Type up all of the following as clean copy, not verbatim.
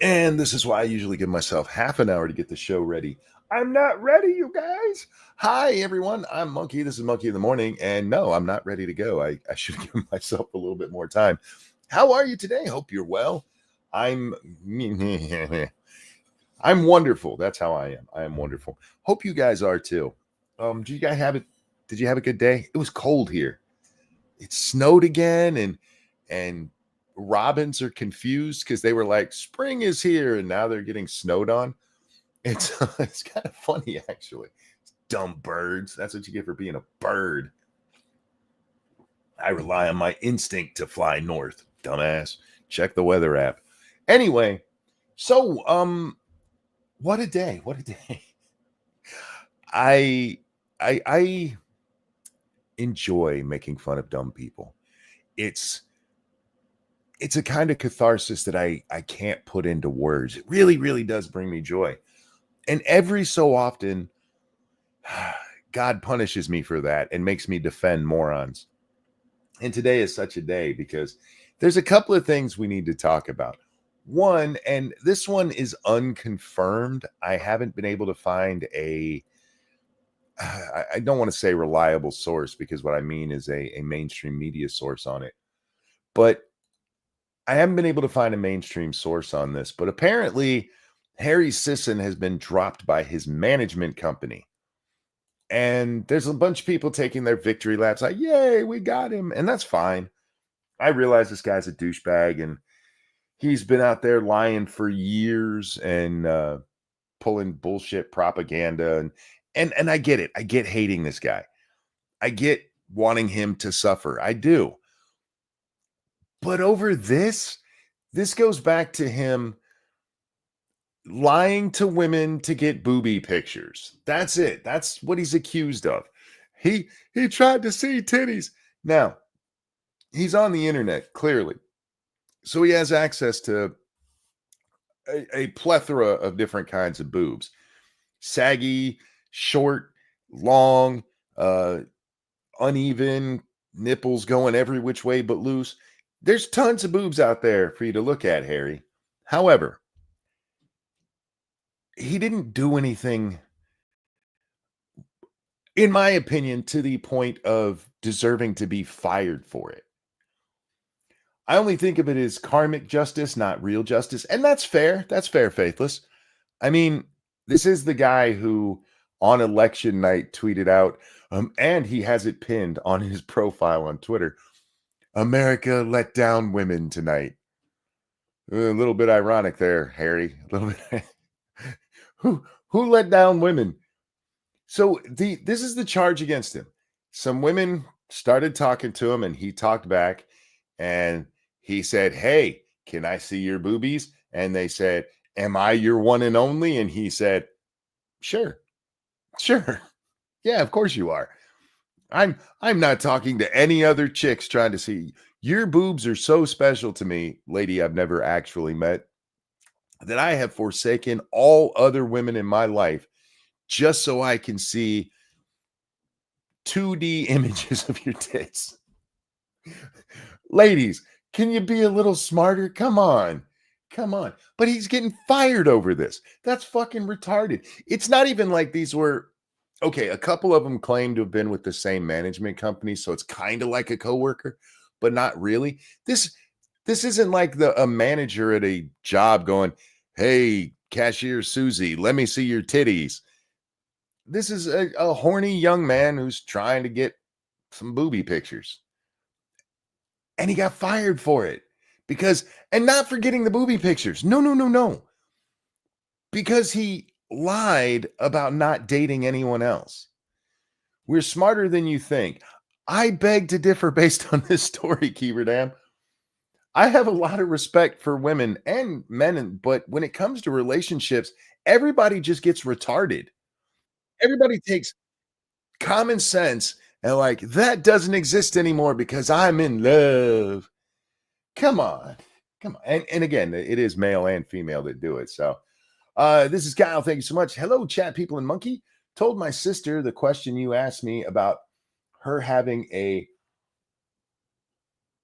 And this is why I usually give myself half an hour to get the show ready. I'm not ready, you guys. Hi, everyone. I'm Monkey. This is Monkey in the Morning. And no, I'm not ready to go. I should give myself a little bit more time. How are you today? Hope you're well. I'm I'm wonderful. That's how I am. I am wonderful. Hope you guys are too. Do you guys have it? Did you have a good day? It was cold here. It snowed again, and robins are confused because they were like, spring is here, and now they're getting snowed on. It's it's kind of funny, actually. Dumb birds. That's what you get for being a bird. I rely on my instinct to fly north, dumbass. Check the weather app. Anyway, so what a day. What a day. I enjoy making fun of dumb people. It's a kind of catharsis that I can't put into words. It really, really does bring me joy. And every so often, God punishes me for that and makes me defend morons. And today is such a day because there's a couple of things we need to talk about. One, and this one is unconfirmed. I haven't been able to find I don't want to say reliable source because what I mean is a mainstream media source on it. But I haven't been able to find a mainstream source on this. But apparently, Harry Sisson has been dropped by his management company. And there's a bunch of people taking their victory laps like, yay, we got him. And that's fine. I realize this guy's a douchebag and he's been out there lying for years and pulling bullshit propaganda. And I get it. I get hating this guy. I get wanting him to suffer. I do. But over this goes back to him lying to women to get booby pictures. That's it. That's what he's accused of. He tried to see titties. Now, he's on the internet, clearly. So he has access to a plethora of different kinds of boobs. Saggy, short, long, uneven, nipples going every which way but loose. There's tons of boobs out there for you to look at, Harry. However, he didn't do anything, in my opinion, to the point of deserving to be fired for it. I only think of it as karmic justice, not real justice. And that's fair. That's fair, Faithless. I mean, this is the guy who on election night tweeted out, and he has it pinned on his profile on Twitter, America let down women tonight. A little bit ironic there, Harry. A little bit. Who let down women? So this is the charge against him. Some women started talking to him and he talked back and he said, hey, can I see your boobies? And they said, am I your one and only? And he said, sure. Yeah, of course you are. I'm not talking to any other chicks trying to see. Your boobs are so special to me, lady I've never actually met, that I have forsaken all other women in my life just so I can see 2D images of your tits. Ladies, can you be a little smarter? Come on. But he's getting fired over this. That's fucking retarded. It's not even like these were, okay, a couple of them claim to have been with the same management company, so it's kind of like a coworker, but not really. This isn't like a manager at a job going, hey, cashier Susie, let me see your titties. This is a horny young man who's trying to get some booby pictures. And he got fired for it and not for getting the booby pictures. No. Because he lied about not dating anyone else. We're smarter than you think. I beg to differ based on this story, Keeverdam. I have a lot of respect for women and men, but when it comes to relationships, everybody just gets retarded. Everybody takes common sense and like, that doesn't exist anymore because I'm in love. Come on. And again, it is male and female that do it. So this is Kyle. Thank you so much. Hello, chat people and monkey. Told my sister the question you asked me about her having a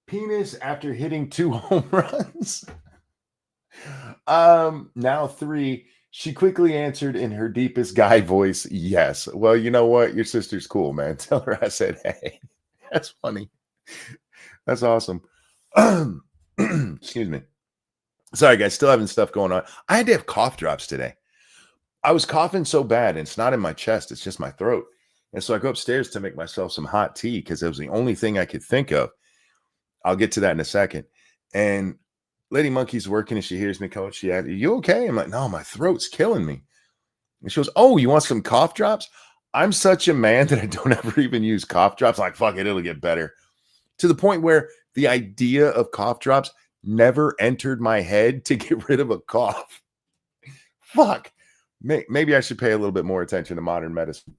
penis after hitting 2 home runs. Now 3. She quickly answered in her deepest guy voice, yes. Well, you know what? Your sister's cool, man. Tell her I said, hey. That's funny. That's awesome. Excuse me. Sorry, guys. Still having stuff going on. I had to have cough drops today. I was coughing so bad, and it's not in my chest, it's just my throat. And so I go upstairs to make myself some hot tea because it was the only thing I could think of. I'll get to that in a second. And Lady Monkey's working and she hears me, Coach. She asked, you okay? I'm like, no, my throat's killing me. And she goes, oh, you want some cough drops? I'm such a man that I don't ever even use cough drops. I'm like, fuck it, it'll get better. To the point where the idea of cough drops never entered my head to get rid of a cough. Fuck. Maybe I should pay a little bit more attention to modern medicine.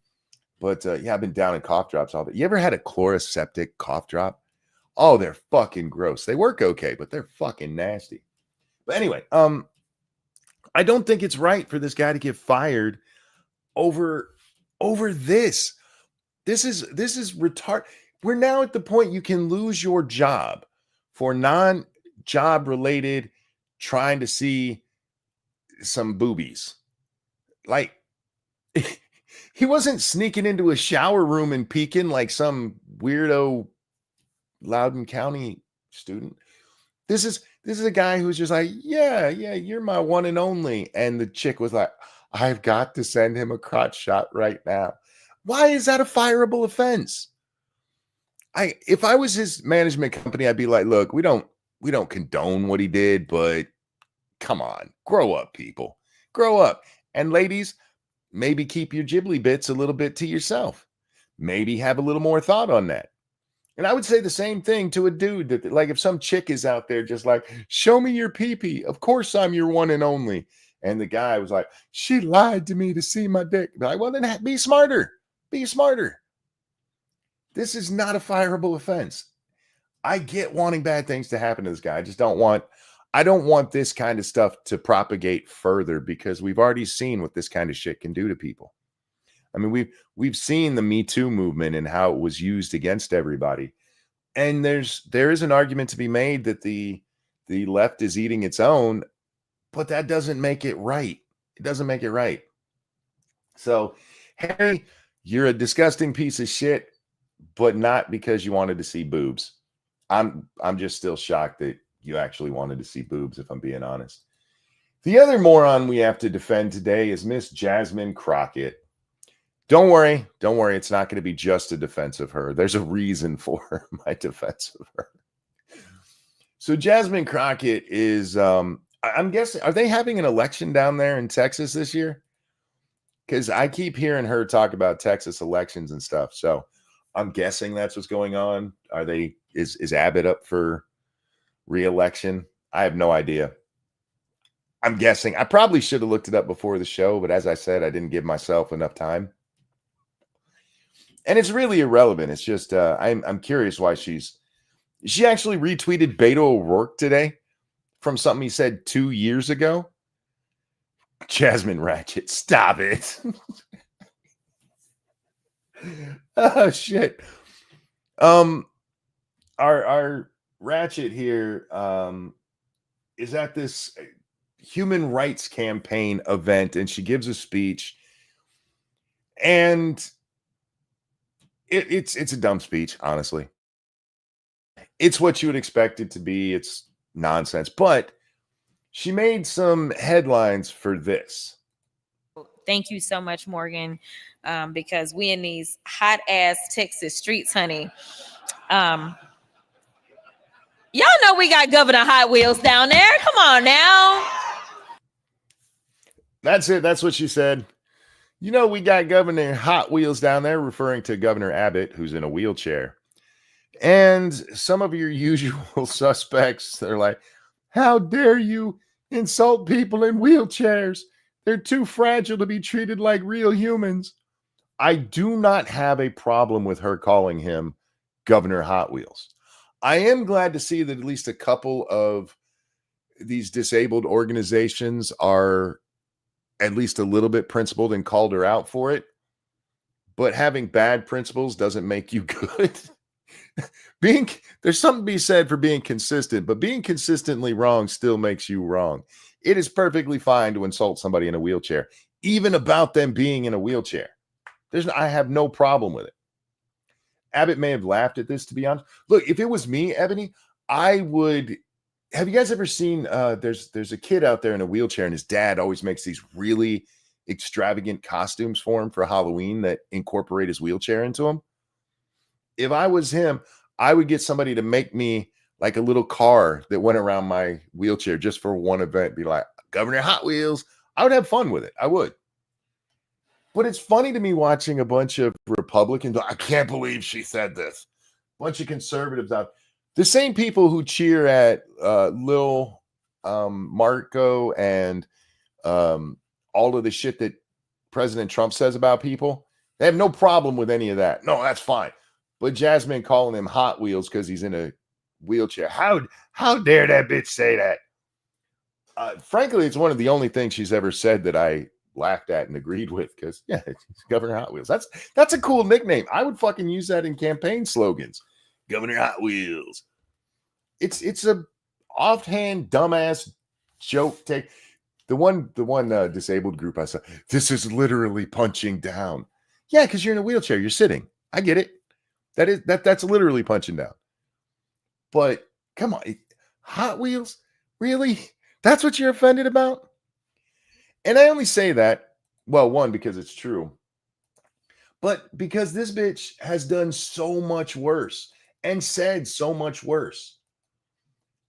But yeah, I've been down in cough drops all day. You ever had a chloroseptic cough drop? Oh, they're fucking gross. They work okay, but they're fucking nasty. But anyway, I don't think it's right for this guy to get fired over this. This is retard. We're now at the point you can lose your job for non-job related trying to see some boobies. Like he wasn't sneaking into a shower room and peeking like some weirdo Loudoun County student. This is a guy who's just like, yeah, you're my one and only. And the chick was like, I've got to send him a crotch shot right now. Why is that a fireable offense? If I was his management company, I'd be like, look, we don't condone what he did, but come on, grow up, people. Grow up. And ladies, maybe keep your ghibli bits a little bit to yourself. Maybe have a little more thought on that. And I would say the same thing to a dude that, like, if some chick is out there just like, show me your pee-pee. Of course I'm your one and only. And the guy was like, she lied to me to see my dick. Be like, well, then be smarter. Be smarter. This is not a fireable offense. I get wanting bad things to happen to this guy. I don't want this kind of stuff to propagate further because we've already seen what this kind of shit can do to people. I mean, we've seen the Me Too movement and how it was used against everybody. And there is an argument to be made that the left is eating its own, but that doesn't make it right. It doesn't make it right. So, Harry, you're a disgusting piece of shit, but not because you wanted to see boobs. I'm just still shocked that you actually wanted to see boobs, if I'm being honest. The other moron we have to defend today is Miss Jasmine Crockett. Don't worry. It's not going to be just a defense of her. There's a reason for my defense of her. So Jasmine Crockett is, I'm guessing, are they having an election down there in Texas this year? Because I keep hearing her talk about Texas elections and stuff. So I'm guessing that's what's going on. Is Abbott up for re-election? I have no idea. I'm guessing. I probably should have looked it up before the show, but as I said, I didn't give myself enough time. And it's really irrelevant. It's just I'm curious why she actually retweeted Beto O'Rourke today from something he said 2 years ago. Jasmine Ratchet, stop it. Oh shit. Our Ratchet here is at this human rights campaign event, and she gives a speech, and it's a dumb speech, honestly. It's what you would expect it to be. It's nonsense, but she made some headlines for this. Thank you so much, Morgan, because we in these hot ass Texas streets, honey. Y'all know we got Governor Hot Wheels down there. Come on now. That's it. That's what she said. You know, we got Governor Hot Wheels down there, referring to Governor Abbott, who's in a wheelchair. And some of your usual suspects, they're like, how dare you insult people in wheelchairs? They're too fragile to be treated like real humans. I do not have a problem with her calling him Governor Hot Wheels. I am glad to see that at least a couple of these disabled organizations are at least a little bit principled and called her out for it. But having bad principles doesn't make you good. There's something to be said for being consistent, but being consistently wrong still makes you wrong. It is perfectly fine to insult somebody in a wheelchair, even about them being in a wheelchair. I have no problem with it. Abbott may have laughed at this, to be honest. Look, if it was me, Ebony, I would. Have you guys ever seen? There's a kid out there in a wheelchair, and his dad always makes these really extravagant costumes for him for Halloween that incorporate his wheelchair into them. If I was him, I would get somebody to make me like a little car that went around my wheelchair just for one event. Be like, Governor Hot Wheels. I would have fun with it. I would. But it's funny to me watching a bunch of Republicans. I can't believe she said this. A bunch of conservatives out. The same people who cheer at Lil Marco and all of the shit that President Trump says about people. They have no problem with any of that. No, that's fine. But Jasmine calling him Hot Wheels because he's in a wheelchair. How dare that bitch say that? Frankly, it's one of the only things she's ever said that I laughed at and agreed with, because yeah, it's Governor Hot Wheels. That's a cool nickname. I would fucking use that in campaign slogans. Governor Hot Wheels. It's a offhand dumbass joke. Take the one disabled group I saw. This is literally punching down. Yeah, because you're in a wheelchair. You're sitting. I get it. That's literally punching down. But come on, Hot Wheels? Really? That's what you're offended about? And I only say that, well, one, because it's true, but because this bitch has done so much worse and said so much worse.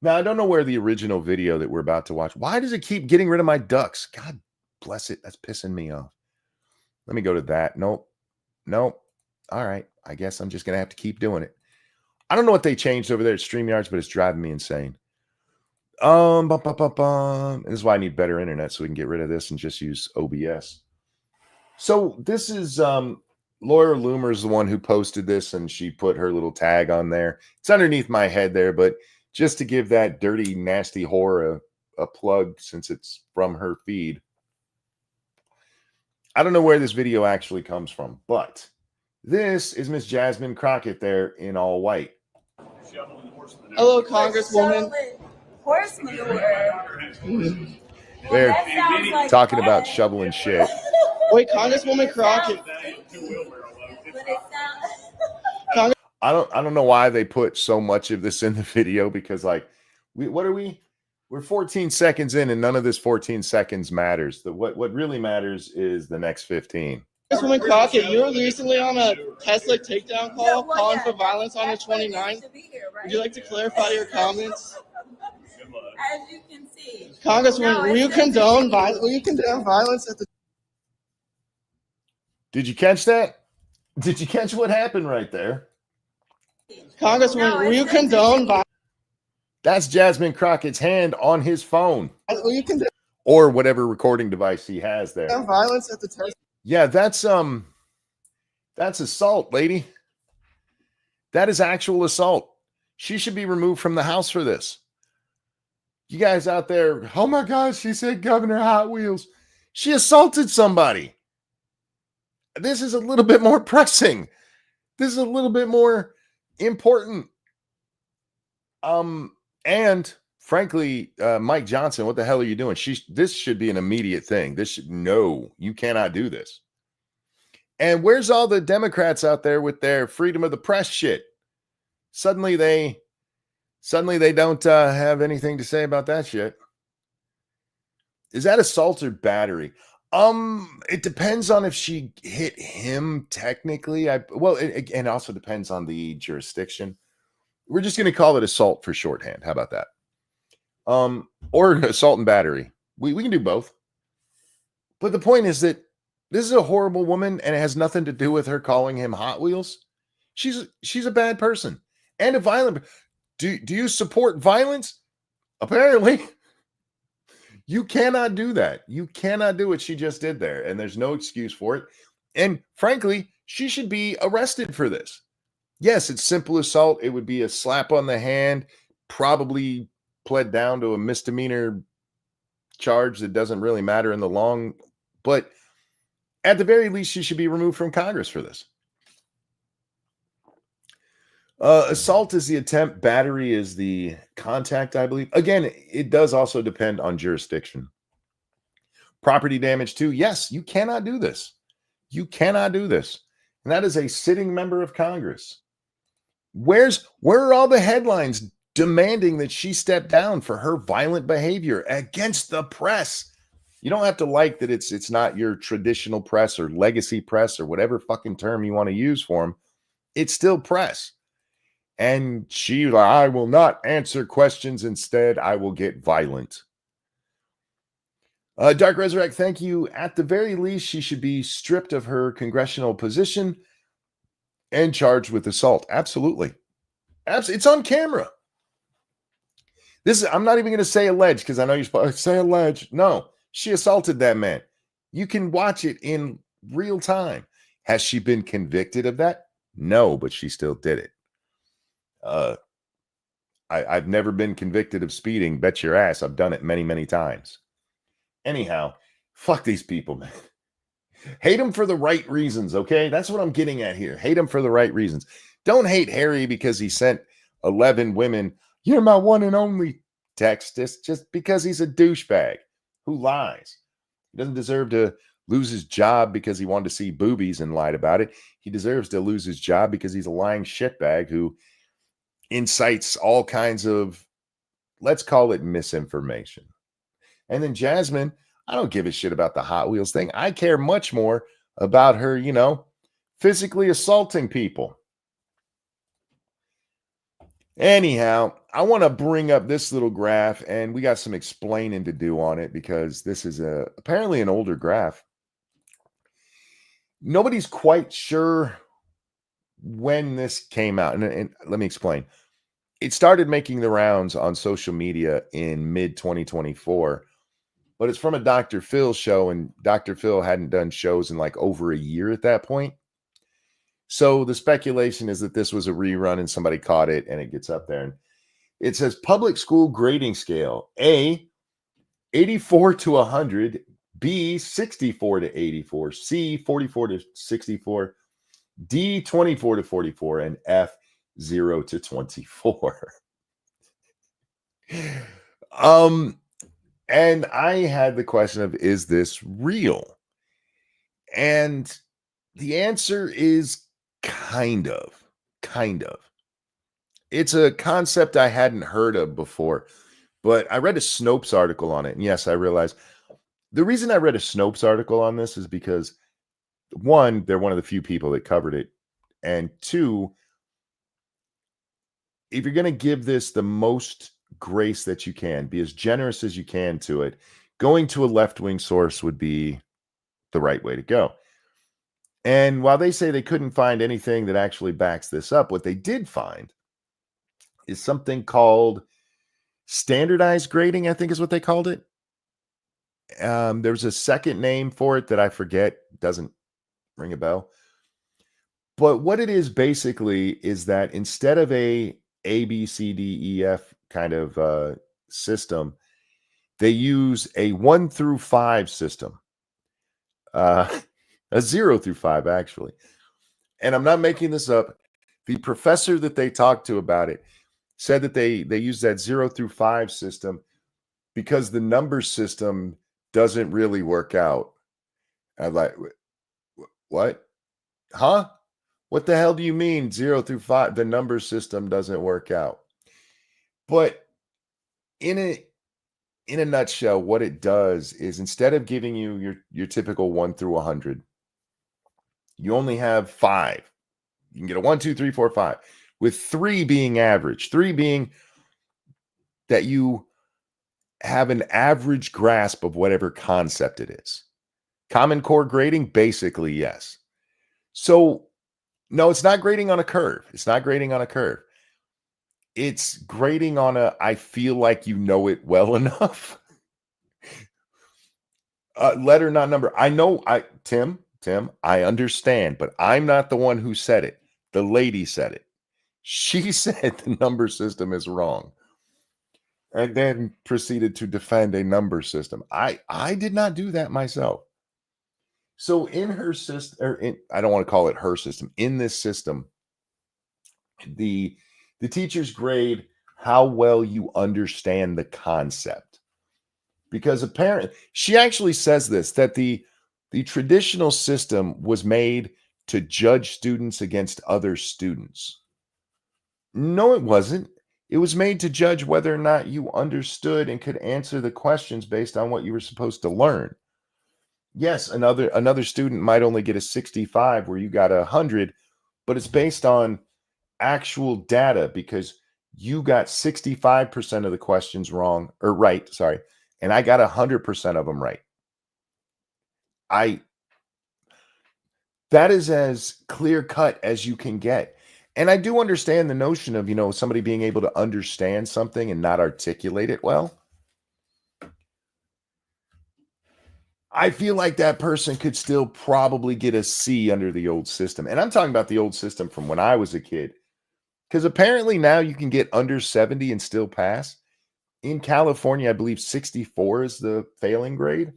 Now, I don't know where the original video that we're about to watch. Why does it keep getting rid of my ducks? God bless it. That's pissing me off. Let me go to that. Nope. All right. I guess I'm just going to have to keep doing it. I don't know what they changed over there at StreamYards, but it's driving me insane. This is why I need better internet so we can get rid of this and just use OBS. So this is Laura Loomer's the one who posted this, and she put her little tag on there. It's underneath my head there, but just to give that dirty, nasty whore a plug since it's from her feed. I don't know where this video actually comes from, but this is Miss Jasmine Crockett there in all white. Hello, Congresswoman. Horse manure. They're Like talking about shoveling shit. Wait, Congresswoman Crockett. I don't know why they put so much of this in the video, because like we're 14 seconds in and none of this 14 seconds matters. What really matters is the next 15. Congresswoman Crockett, you were recently on a Tesla takedown call calling for violence on the 29th. Would you like to clarify your comments? As you can see. Congresswoman, will you condone violence at the... Did you catch that? Did you catch what happened right there? Congresswoman, will you condone violence? That's Jasmine Crockett's hand on his phone. Will you condone or whatever recording device he has there. Violence at the Tesla. Yeah, that's assault, lady. That is actual assault. She should be removed from the house for this. You guys out there, oh my gosh, she said Governor Hot Wheels. She assaulted somebody. This is a little bit more pressing. This is a little bit more important. And frankly, Mike Johnson, what the hell are you doing? This should be an immediate thing. No, you cannot do this. And where's all the Democrats out there with their freedom of the press shit? Suddenly they don't have anything to say about that shit. Is that assault or battery? It depends on if she hit him technically. It also depends on the jurisdiction. We're just going to call it assault for shorthand. How about that? Or assault and battery. We can do both. But the point is that this is a horrible woman, and it has nothing to do with her calling him Hot Wheels. She's a bad person and a violent. Do you support violence? Apparently. You cannot do that. You cannot do what she just did there, and there's no excuse for it. And frankly, she should be arrested for this. Yes, it's simple assault. It would be a slap on the hand, probably pled down to a misdemeanor charge that doesn't really matter in the long, but at the very least, she should be removed from Congress for this. Assault is the attempt, battery is the contact, I believe. Again, it does also depend on jurisdiction. Property damage too. Yes, you cannot do this. You cannot do this. And that is a sitting member of Congress. Where are all the headlines demanding that she step down for her violent behavior against the press? You don't have to like that it's not your traditional press or legacy press or whatever fucking term you want to use for them. It's still press. And I will not answer questions. Instead, I will get violent. Dark Resurrect, thank you. At the very least, she should be stripped of her congressional position and charged with assault. Absolutely. It's on camera. I'm not even going to say alleged because I know you're supposed to say alleged. No, she assaulted that man. You can watch it in real time. Has she been convicted of that? No, but she still did it. I've never been convicted of speeding. Bet your ass I've done it many, many times. Anyhow, fuck these people, man. Hate them for the right reasons, okay? That's what I'm getting at here. Hate them for the right reasons. Don't hate Harry because he sent 11 women, "You're my one and only," text. Just because he's a douchebag who lies. He doesn't deserve to lose his job because he wanted to see boobies and lied about it. He deserves to lose his job because he's a lying shitbag who incites all kinds of, let's call it, misinformation. And then Jasmine, I don't give a shit about the Hot Wheels thing. I care much more about her, physically assaulting people. Anyhow, I want to bring up this little graph, and we got some explaining to do on it because this is apparently an older graph. Nobody's quite sure when this came out. And let me explain. It started making the rounds on social media in mid-2024. But it's from a Dr. Phil show, and Dr. Phil hadn't done shows in like over a year at that point. So the speculation is that this was a rerun and somebody caught it and it gets up there. And it says public school grading scale: A, 84 to 100, B, 64 to 84, C, 44 to 64, D, 24 to 44, and F, 0 to 24. And I had the question of, is this real? And the answer is kind of. It's a concept I hadn't heard of before, but I read a Snopes article on it. And yes, I realized the reason I read a Snopes article on this is because, one, they're one of the few people that covered it. And two, if you're going to give this the most grace that you can, be as generous as you can to it, going to a left-wing source would be the right way to go. And while they say they couldn't find anything that actually backs this up, what they did find is something called standardized grading, I think is what they called it. There's a second name for it that I forget, doesn't ring a bell. But what it is basically is that instead of a B, C, D, E, F kind of system, they use a 1 through 5 system, a 0 through 5 actually. And I'm not making this up. The professor that they talked to about it said that they use that 0 through 5 system because the number system doesn't really work out. I'm like, what? Huh? What the hell do you mean 0 through 5? The number system doesn't work out. But in a nutshell, what it does is instead of giving you your typical 1 through 100, you only have 5. You can get a 1, 2, 3, 4, 5, with 3 being average. 3 being that you have an average grasp of whatever concept it is. Common Core grading, basically, yes. So, no, it's not grading on a curve. It's not grading on a curve. It's grading on a, I feel like you know it well enough. Letter, not number. I know, Tim, I understand, but I'm not the one who said it. The lady said it. She said the number system is wrong, and then proceeded to defend a number system. I did not do that myself. So in her system, I don't want to call it her system, in this system, The teachers grade how well you understand the concept. Because apparently, she actually says this, that the traditional system was made to judge students against other students. No, it wasn't. It was made to judge whether or not you understood and could answer the questions based on what you were supposed to learn. Yes, another student might only get a 65 where you got 100, but it's based on actual data because you got 65% of the questions wrong or right, sorry, and I got 100% of them right. That is as clear cut as you can get. And I do understand the notion of, somebody being able to understand something and not articulate it well. I feel like that person could still probably get a C under the old system. And I'm talking about the old system from when I was a kid. Because apparently now you can get under 70 and still pass. In California, I believe 64 is the failing grade.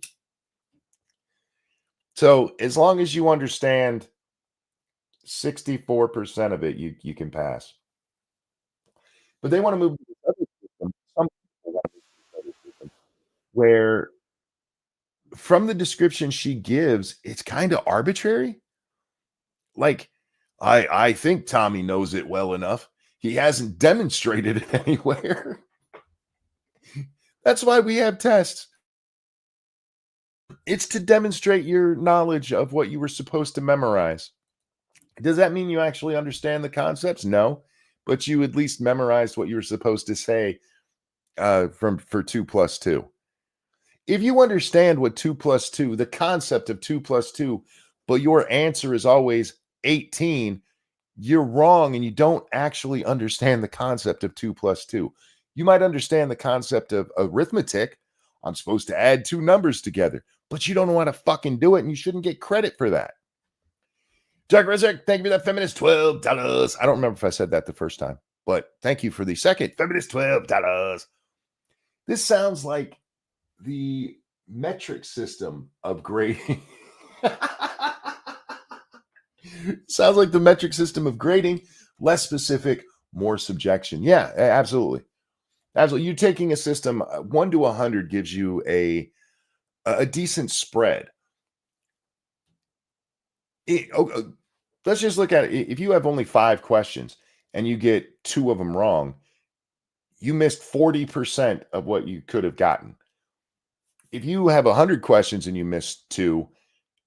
So as long as you understand 64% of it, you can pass. But they want to move to this other system. Some people want to move to this other system where, from the description she gives, it's kind of arbitrary. Like, I think Tommy knows it well enough. He hasn't demonstrated it anywhere. That's why we have tests. It's to demonstrate your knowledge of what you were supposed to memorize. Does that mean you actually understand the concepts? No, but you at least memorized what you were supposed to say for 2 plus 2. If you understand what 2 plus 2, the concept of 2 plus 2, but your answer is always 18, you're wrong and you don't actually understand the concept of 2 plus 2. You might understand the concept of arithmetic. I'm supposed to add 2 numbers together, but you don't know how to fucking do it and you shouldn't get credit for that. Jack Resurrect, thank you for that feminist $12. I don't remember if I said that the first time, but thank you for the second feminist $12. This sounds like the metric system of grading. Sounds like the metric system of grading, less specific, more subjection. Yeah, absolutely. Absolutely. You taking a system 1 to 100 gives you a decent spread. Let's just look at it. If you have only 5 questions and you get 2 of them wrong, you missed 40% of what you could have gotten. If you have 100 questions and you missed 2,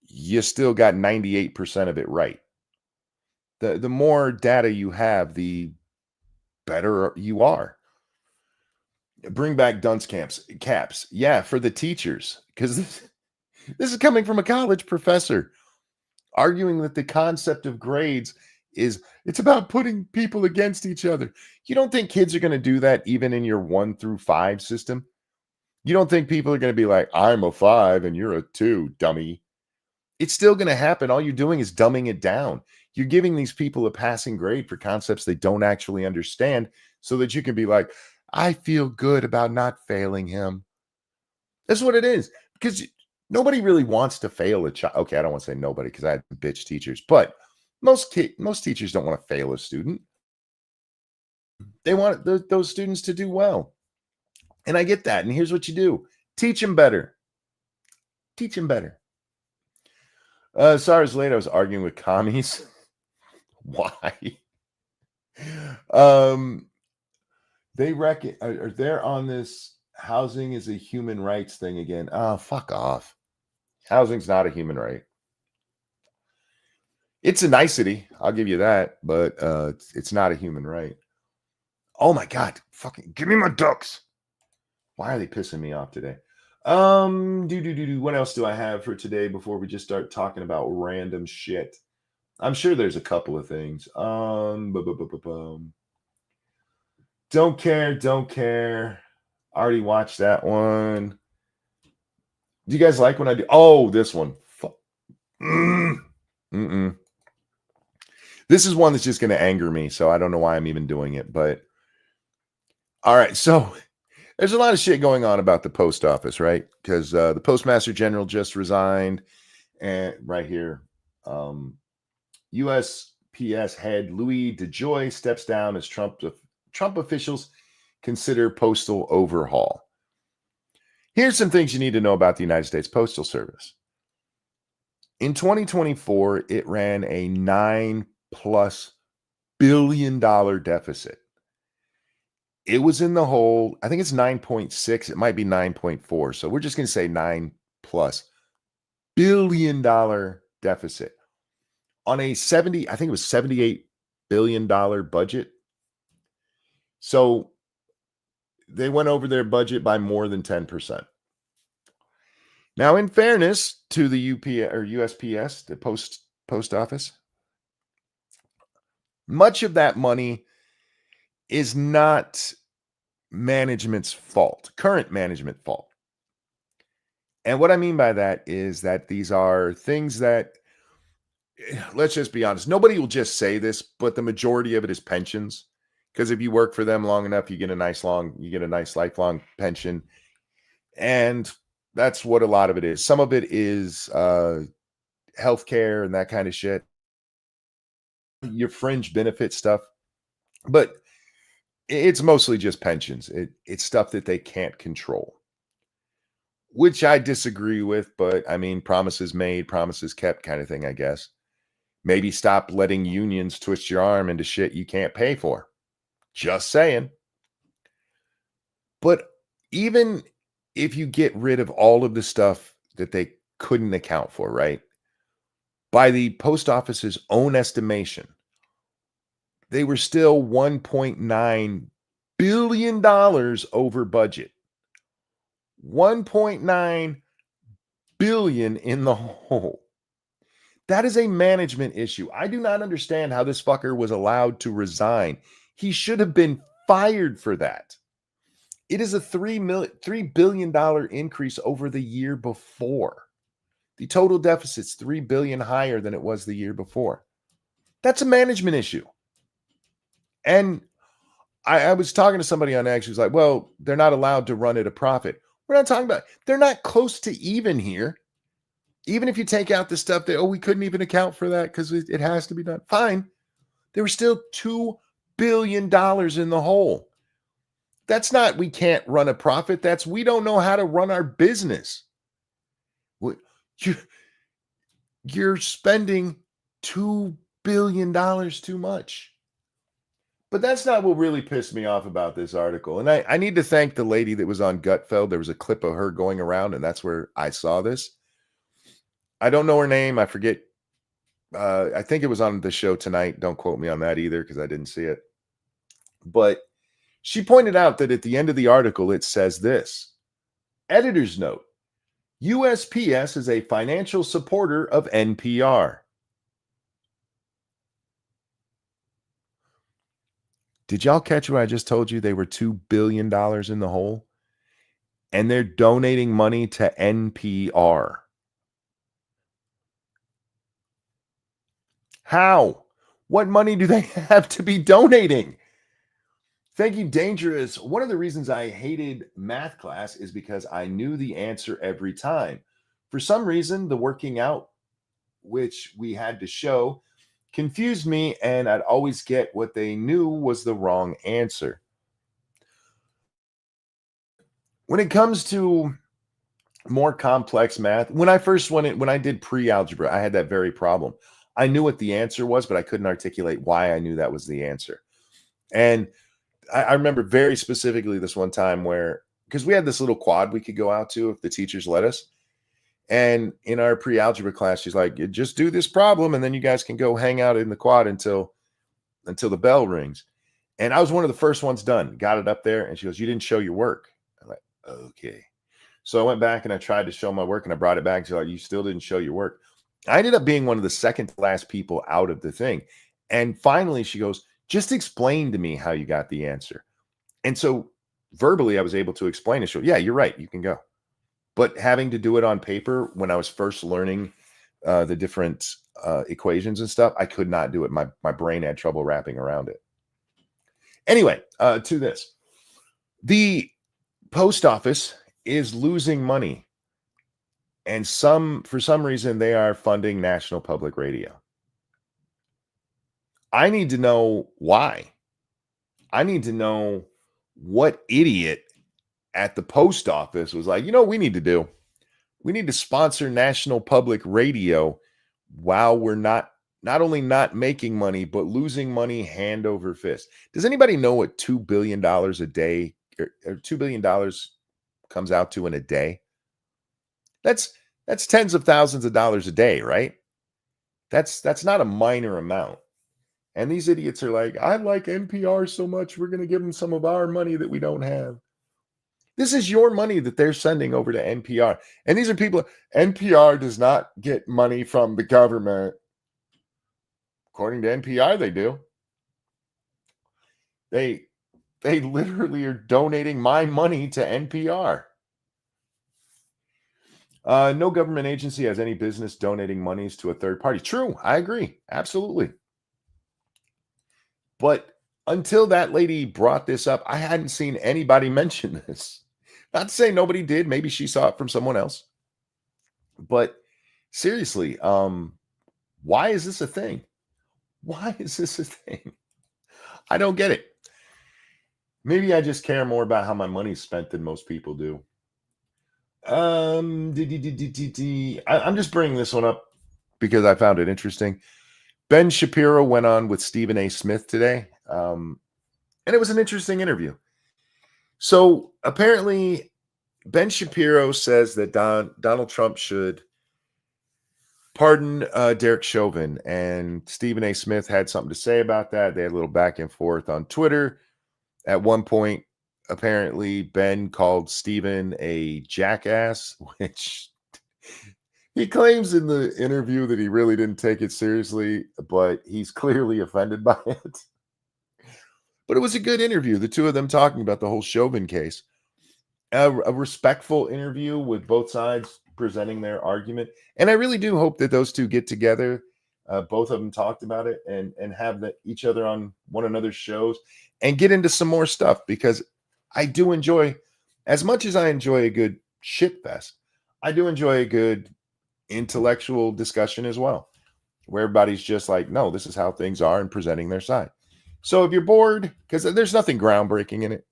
you still got 98% of it right. The more data you have, the better you are. Bring back dunce caps. Yeah, for the teachers, because this is coming from a college professor arguing that the concept of grades it's about putting people against each other. You don't think kids are going to do that even in your 1 through 5 system? You don't think people are going to be like, I'm a 5 and you're a 2, dummy? It's still going to happen. All you're doing is dumbing it down. You're giving these people a passing grade for concepts they don't actually understand so that you can be like, I feel good about not failing him. That's what it is. Because nobody really wants to fail a child. Okay, I don't want to say nobody because I had bitch teachers, but most teachers don't want to fail a student. They want those students to do well. And I get that. And here's what you do. Teach them better. Teach them better. Sorry, later I was arguing with commies. Why? They reckon they're on this housing is a human rights thing again. Oh, fuck off. Housing's not a human right. It's a nicety, I'll give you that, but it's not a human right. Oh my God, fucking give me my ducks. Why are they pissing me off today? What else do I have for today before we just start talking about random shit? I'm sure there's a couple of things. Don't care. Already watched that one. Do you guys like when I do? Oh, this one. This is one that's just going to anger me, so I don't know why I'm even doing it. But all right, so there's a lot of shit going on about the post office, right? Because the Postmaster General just resigned, and right here, U.S. USPS head Louis DeJoy steps down as Trump officials consider postal overhaul. Here's some things you need to know about the United States Postal Service. In 2024, it ran a $9+ billion deficit. It was in the hole. I think it's 9.6. It might be 9.4. So we're just going to say $9+ billion deficit on a I think it was $78 billion budget. So they went over their budget by more than 10%. Now, in fairness to the UPS or USPS, the post office, much of that money is not management's fault, current management fault. And what I mean by that is that these are things that, let's just be honest, nobody will just say this, but the majority of it is pensions. Because if you work for them long enough, you get a nice lifelong pension. And that's what a lot of it is. Some of it is healthcare and that kind of shit. Your fringe benefit stuff. But it's mostly just pensions. It's stuff that they can't control, which I disagree with. But I mean, promises made, promises kept kind of thing, I guess. Maybe stop letting unions twist your arm into shit you can't pay for. Just saying. But even if you get rid of all of the stuff that they couldn't account for, right? By the post office's own estimation, they were still $1.9 billion over budget. 1.9 billion in the hole. That is a management issue. I do not understand how this fucker was allowed to resign. He should have been fired for that. It is a $3 billion increase over the year before. The total deficit's $3 billion higher than it was the year before. That's a management issue. And I was talking to somebody on X who's like, well, they're not allowed to run at a profit. We're not talking about, they're not close to even here. Even if you take out the stuff that, we couldn't even account for that because it has to be done. Fine. They were still $2 billion in the hole. That's not, we can't run a profit. That's, we don't know how to run our business. You're spending $2 billion too much. But that's not what really pissed me off about this article. And I need to thank the lady that was on Gutfeld. There was a clip of her going around, and that's where I saw this. I don't know her name. I forget. I think it was on the show tonight. Don't quote me on that either because I didn't see it. But she pointed out that at the end of the article, it says this. Editor's note. USPS is a financial supporter of NPR. Did y'all catch what I just told you? They were $2 billion in the hole. And they're donating money to NPR. How? What money do they have to be donating? Thank you, Dangerous. One of the reasons I hated math class is because I knew the answer every time. For some reason, the working out, which we had to show, confused me, and I'd always get what they knew was the wrong answer. When it comes to more complex math, when I did pre-algebra, I had that very problem. I knew what the answer was, but I couldn't articulate why I knew that was the answer. And I remember very specifically this one time where, because we had this little quad we could go out to if the teachers let us. And in our pre-algebra class, she's like, just do this problem, and then you guys can go hang out in the quad until the bell rings. And I was one of the first ones done. Got it up there, and she goes, you didn't show your work. I'm like, okay. So I went back and I tried to show my work, and I brought it back. She's like, you still didn't show your work. I ended up being one of the second to last people out of the thing. And finally, she goes, just explain to me how you got the answer. And so verbally, I was able to explain it. So, yeah, you're right. You can go. But having to do it on paper when I was first learning the different equations and stuff, I could not do it. My brain had trouble wrapping around it. Anyway, to this. The post office is losing money. And for some reason, they are funding National Public Radio. I need to know why. I need to know what idiot at the post office was like, we need to do? We need to sponsor national public radio while we're not only not making money, but losing money hand over fist. Does anybody know what $2 billion a day or $2 billion comes out to in a day? That's tens of thousands of dollars a day, right? That's not a minor amount. And these idiots are like, I like NPR so much, we're going to give them some of our money that we don't have. This is your money that they're sending over to NPR. And these are people, NPR does not get money from the government. According to NPR, they do. They literally are donating my money to NPR. No government agency has any business donating monies to a third party. True, I agree. Absolutely. But until that lady brought this up, I hadn't seen anybody mention this. Not to say nobody did. Maybe she saw it from someone else. But seriously, why is this a thing? Why is this a thing? I don't get it. Maybe I just care more about how my money's spent than most people do. I'm just bringing this one up because I found it interesting. Ben Shapiro went on with Stephen A. Smith today, and it was an interesting interview. So apparently, Ben Shapiro says that Donald Trump should pardon Derek Chauvin, and Stephen A. Smith had something to say about that. They had a little back and forth on Twitter. At one point, apparently, Ben called Stephen a jackass, which he claims in the interview that he really didn't take it seriously, but he's clearly offended by it. But it was a good interview, the two of them talking about the whole Chauvin case. A respectful interview with both sides presenting their argument. And I really do hope that those two get together. Both of them talked about it and have each other on one another's shows and get into some more stuff, because I do enjoy, as much as I enjoy a good shit fest, I do enjoy a good intellectual discussion as well, where everybody's just like, no, this is how things are, and presenting their side. So if you're bored, because there's nothing groundbreaking in it,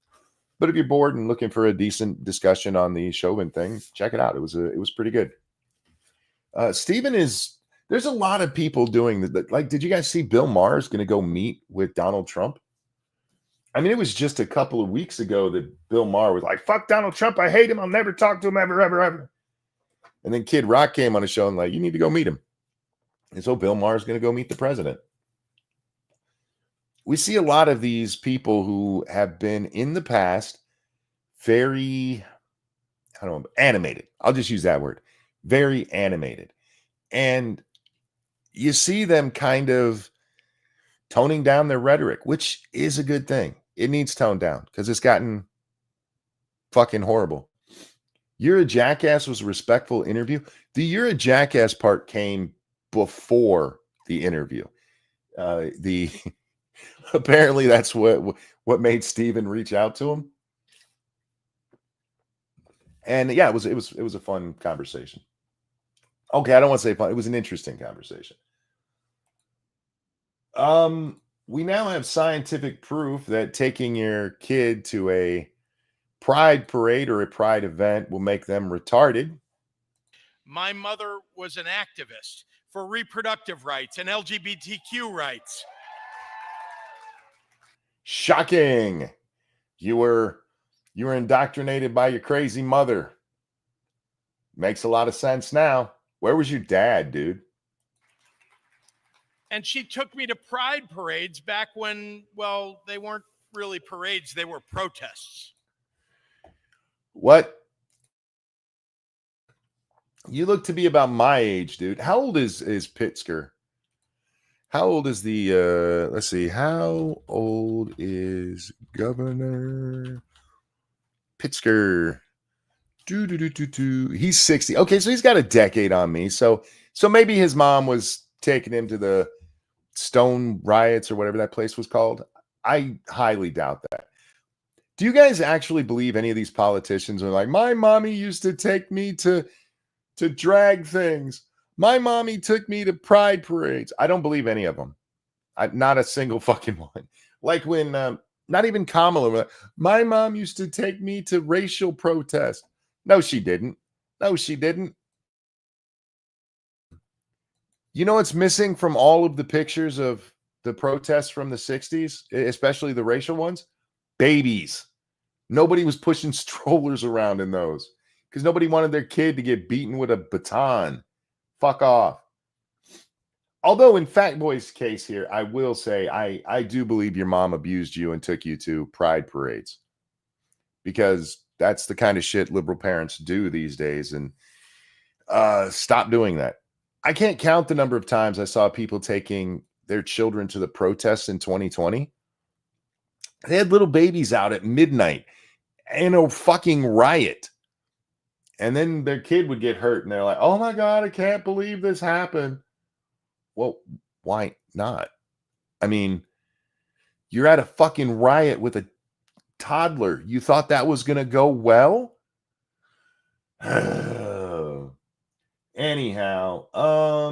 but if you're bored and looking for a decent discussion on the Chauvin thing, check it out. It was pretty good. There's a lot of people doing that. Like, did you guys see Bill Maher is going to go meet with Donald Trump? I mean, it was just a couple of weeks ago that Bill Maher was like, fuck Donald Trump. I hate him. I'll never talk to him ever, ever, ever. And then Kid Rock came on a show and like, you need to go meet him. And so Bill Maher is going to go meet the president. We see a lot of these people who have been in the past very, animated. I'll just use that word. Very animated. And you see them kind of toning down their rhetoric, which is a good thing. It needs toned down because it's gotten fucking horrible. You're a jackass was a respectful interview. The you're a jackass part came before the interview. Apparently that's what made Steven reach out to him. And yeah, it was a fun conversation. Okay, I don't want to say fun. It was an interesting conversation. We now have scientific proof that taking your kid to a pride parade or a pride event will make them retarded. My mother was an activist for reproductive rights and LGBTQ rights. Shocking. You were indoctrinated by your crazy mother. Makes a lot of sense now. Where was your dad, dude? And she took me to pride parades back when, well, they weren't really parades, they were protests. What? You look to be about my age, dude. How old is Pritzker? How old is the let's see, how old is Governor Pritzker? He's 60. Okay, so he's got a decade on me. So maybe his mom was taking him to the Stone riots or whatever that place was called. I highly doubt that. Do you guys actually believe any of these politicians are like, my mommy used to take me to drag things. My mommy took me to pride parades. I don't believe any of them. Not a single fucking one. Like when, not even Kamala, my mom used to take me to racial protest. No, she didn't. No, she didn't. You know what's missing from all of the pictures of the protests from the 60s, especially the racial ones? Babies. Nobody was pushing strollers around in those because nobody wanted their kid to get beaten with a baton. Fuck off. Although in Fat Boy's case here, I will say I do believe your mom abused you and took you to pride parades, because that's the kind of shit liberal parents do these days. And stop doing that. I can't count the number of times I saw people taking their children to the protests in 2020. They had little babies out at midnight in a fucking riot. And then their kid would get hurt and they're like, oh my God, I can't believe this happened. Well, why not? I mean, you're at a fucking riot with a toddler. You thought that was going to go well? Anyhow,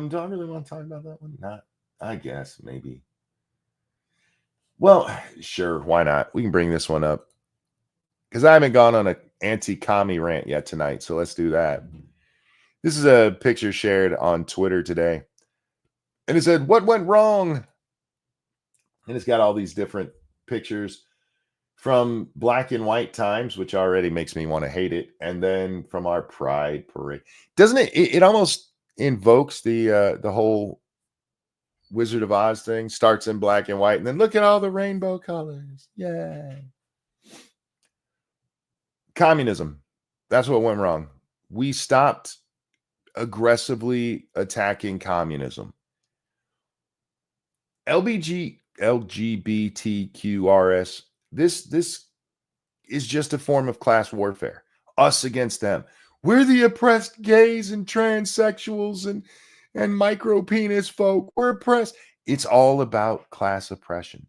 do I really want to talk about that one? Not, I guess, maybe. Well, sure, why not? We can bring this one up because I haven't gone on an anti-commie rant yet tonight, so let's do that. This is a picture shared on Twitter today, and it said, "What went wrong?" And it's got all these different pictures from black and white times, which already makes me want to hate it, and then from our pride parade. Doesn't it? It almost invokes the whole Wizard of Oz thing. Starts in black and white, and then look at all the rainbow colors. Yay. Communism. That's what went wrong. We stopped aggressively attacking communism. LGBTQRS. This is just a form of class warfare. Us against them. We're the oppressed gays and transsexuals and micro penis folk. We're oppressed. It's all about class oppression.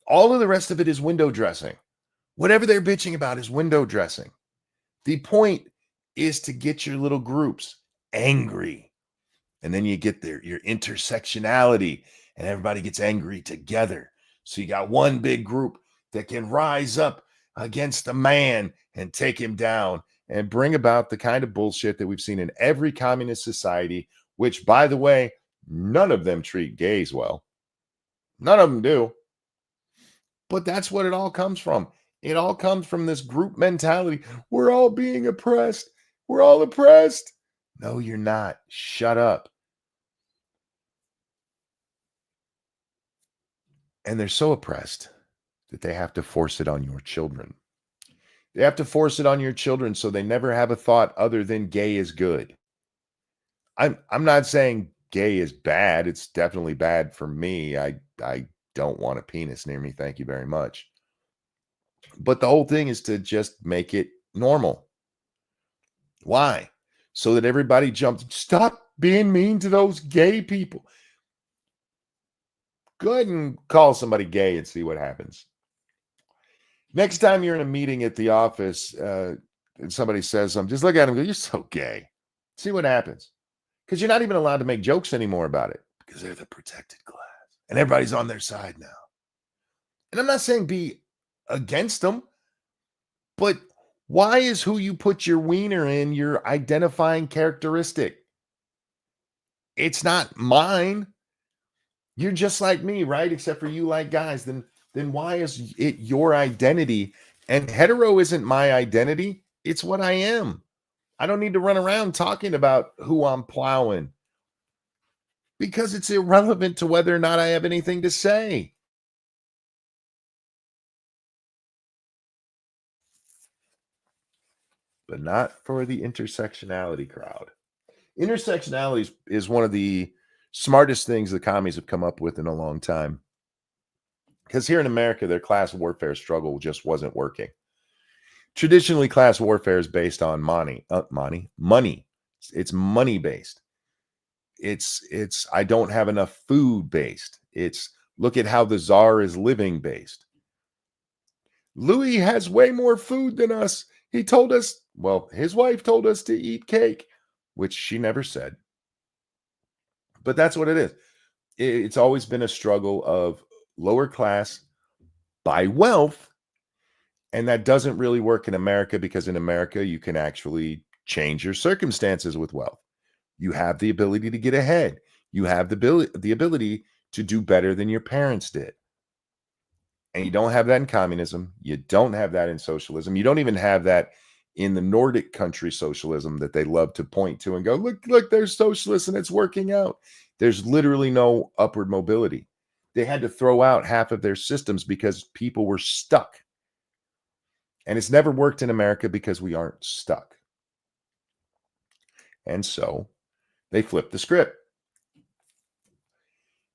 All of the rest of it is window dressing. Whatever they're bitching about is window dressing. The point is to get your little groups angry. And then you get your intersectionality, and everybody gets angry together. So you got one big group that can rise up against a man and take him down and bring about the kind of bullshit that we've seen in every communist society, which, by the way, none of them treat gays well. None of them do. But that's what it all comes from. It all comes from this group mentality. We're all being oppressed. We're all oppressed. No, you're not. Shut up. And they're so oppressed that they have to force it on your children. They have to force it on your children so they never have a thought other than gay is good. I'm not saying gay is bad. It's definitely bad for me. I don't want a penis near me. Thank you very much. But the whole thing is to just make it normal. Why? So that everybody jumps. Stop being mean to those gay people. Go ahead and call somebody gay and see what happens. Next time you're in a meeting at the office and somebody says something, just look at them and go, you're so gay. See what happens. Because you're not even allowed to make jokes anymore about it because they're the protected class. And everybody's on their side now. And I'm not saying be against them, but why is who you put your wiener in your identifying characteristic? It's not mine. You're just like me, right? Except for you like guys. Then why is it your identity? And hetero isn't my identity. It's what I am. I don't need to run around talking about who I'm plowing because it's irrelevant to whether or not I have anything to say. But not for the intersectionality crowd. Intersectionality is one of the smartest things the commies have come up with in a long time. Because here in America, their class warfare struggle just wasn't working. Traditionally, class warfare is based on money. It's money based. It's I don't have enough food based. It's look at how the czar is living based. Louis has way more food than us. He told us, well, his wife told us to eat cake, which she never said. But that's what it is. It's always been a struggle of lower class by wealth. And that doesn't really work in America, because in America, you can actually change your circumstances with wealth. You have the ability to get ahead. You have the ability to do better than your parents did. And you don't have that in communism. You don't have that in socialism. You don't even have that in the Nordic country socialism that they love to point to and go, look, they're socialists and it's working out. There's literally no upward mobility. They had to throw out half of their systems because people were stuck. And it's never worked in America because we aren't stuck. And so they flipped the script.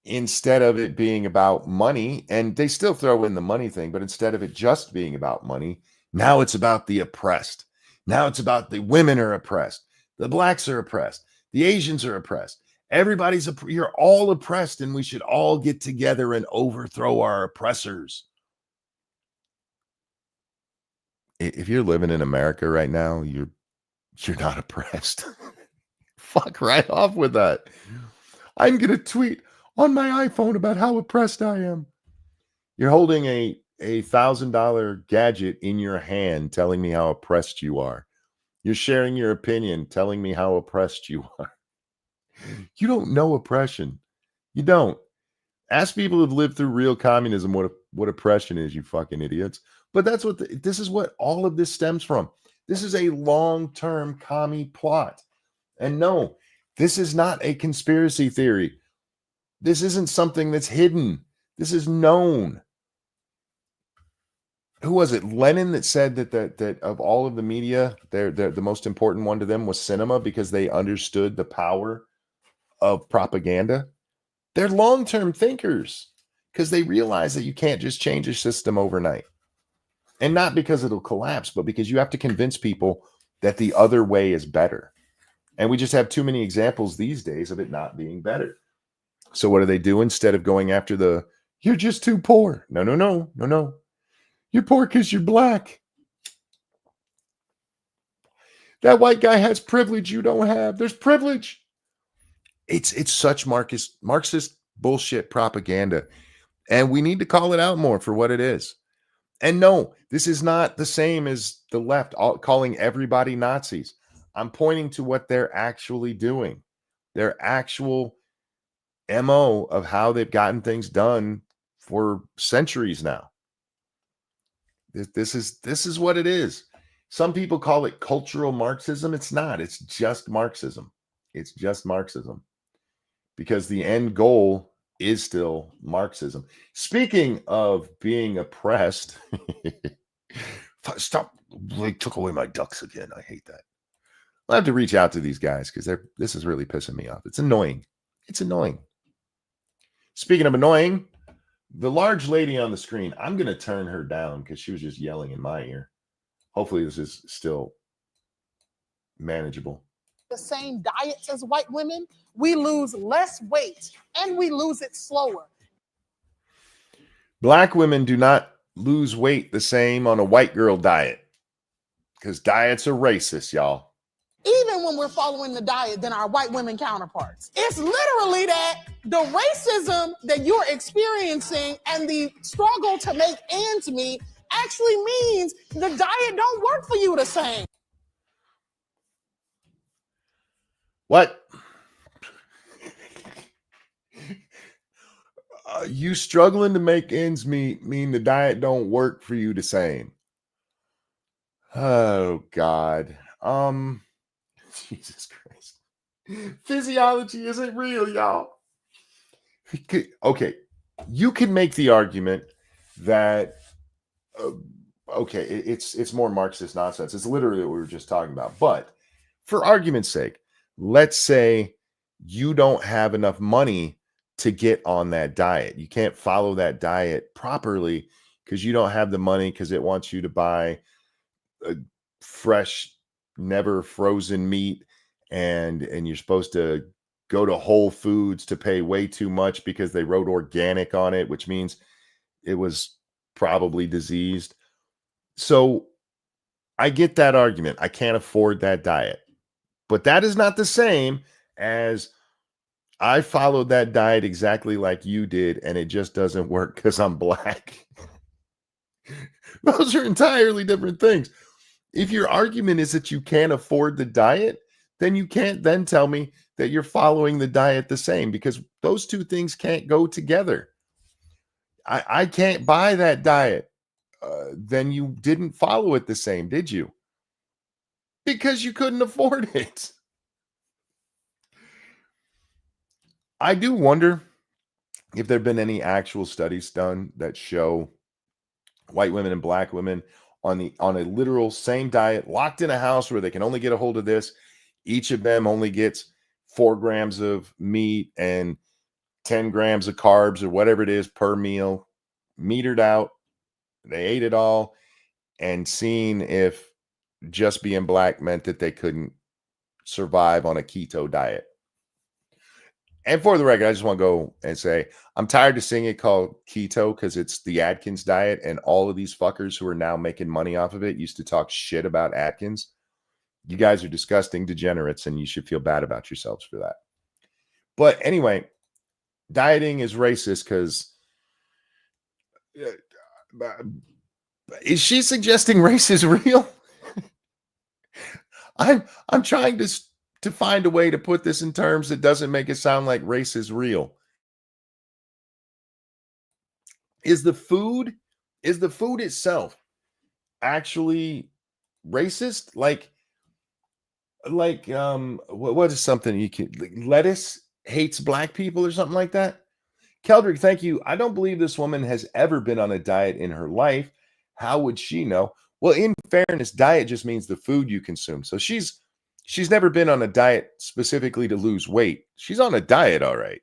Instead of it being about money, and they still throw in the money thing, but instead of it just being about money, now it's about the oppressed. Now it's about the women are oppressed. The blacks are oppressed. The Asians are oppressed. You're all oppressed, and we should all get together and overthrow our oppressors. If you're living in America right now, you're not oppressed. Fuck right off with that. I'm going to tweet on my iPhone about how oppressed I am. You're holding a $1,000 gadget in your hand telling me how oppressed you are. You're sharing your opinion telling me how oppressed you are. You don't know oppression. You don't. Ask people who've lived through real communism what oppression is, you fucking idiots. But that's what this is what all of this stems from. This is a long-term commie plot. And no, this is not a conspiracy theory. This isn't something that's hidden. This is known. Who was it? Lenin that said that of all of the media, the most important one to them was cinema, because they understood the power of propaganda. They're long-term thinkers because they realize that you can't just change a system overnight. And not because it'll collapse, but because you have to convince people that the other way is better. And we just have too many examples these days of it not being better. So what do they do instead of going after you're just too poor? No. You're poor because you're black. That white guy has privilege you don't have. There's privilege. It's such Marxist bullshit propaganda. And we need to call it out more for what it is. And no, this is not the same as the left calling everybody Nazis. I'm pointing to what they're actually doing. Their actual MO of how they've gotten things done for centuries now. This is what it is. Some people call it cultural Marxism. It's not. It's just Marxism. It's just Marxism. Because the end goal is still Marxism. Speaking of being oppressed, stop. They took away my ducks again. I hate that. I'll have to reach out to these guys because this is really pissing me off. It's annoying. It's annoying. Speaking of annoying, the large lady on the screen, I'm going to turn her down because she was just yelling in my ear. Hopefully this is still manageable. The same diets as white women, we lose less weight and we lose it slower. Black women do not lose weight the same on a white girl diet because diets are racist, y'all. Even when we're following the diet than our white women counterparts. It's literally that the racism that you're experiencing and the struggle to make ends meet actually means the diet don't work for you the same. What? You struggling to make ends mean the diet don't work for you the same. Oh God. Jesus Christ. Physiology isn't real, y'all. Okay. You can make the argument that it's more Marxist nonsense. It's literally what we were just talking about. But for argument's sake, let's say you don't have enough money to get on that diet. You can't follow that diet properly because you don't have the money because it wants you to buy a fresh, never frozen meat, and you're supposed to go to Whole Foods to pay way too much because they wrote organic on it, which means it was probably diseased. So I get that argument. I can't afford that diet. But that is not the same as I followed that diet exactly like you did, and it just doesn't work because I'm black. Those are entirely different things. If your argument is that you can't afford the diet, then you can't then tell me that you're following the diet the same, because those two things can't go together. I can't buy that diet. Then you didn't follow it the same, did you? Because you couldn't afford it. I do wonder if there have been any actual studies done that show white women and black women on a literal same diet, locked in a house where they can only get a hold of this. Each of them only gets 4 grams of meat and 10 grams of carbs or whatever it is per meal, metered out. They ate it all, and seeing if just being black meant that they couldn't survive on a keto diet. And for the record, I just want to go and say, I'm tired of seeing it called keto because it's the Atkins diet, and all of these fuckers who are now making money off of it used to talk shit about Atkins. You guys are disgusting degenerates, and you should feel bad about yourselves for that. But anyway, dieting is racist because is she suggesting race is real? I'm trying to find a way to put this in terms that doesn't make it sound like race is real. Is the food itself actually racist? Like what is something you can, like, lettuce hates black people or something like that? Keldrick, thank you. I don't believe this woman has ever been on a diet in her life. How would she know? Well, in fairness, diet just means the food you consume. So she's never been on a diet specifically to lose weight. She's on a diet, all right.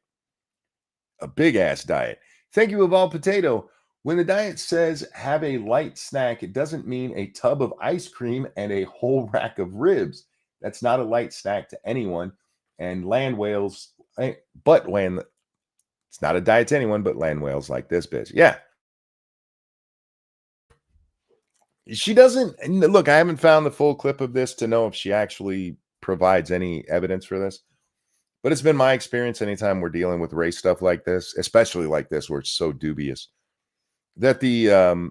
A big ass diet. Thank you, Evolved Potato. When the diet says have a light snack, it doesn't mean a tub of ice cream and a whole rack of ribs. That's not a light snack to anyone. And land whales, it's not a diet to anyone but land whales like this bitch. Yeah. She doesn't look. I haven't found the full clip of this to know if she actually provides any evidence for this, but it's been my experience anytime we're dealing with race stuff like this, especially like this, where it's so dubious, that the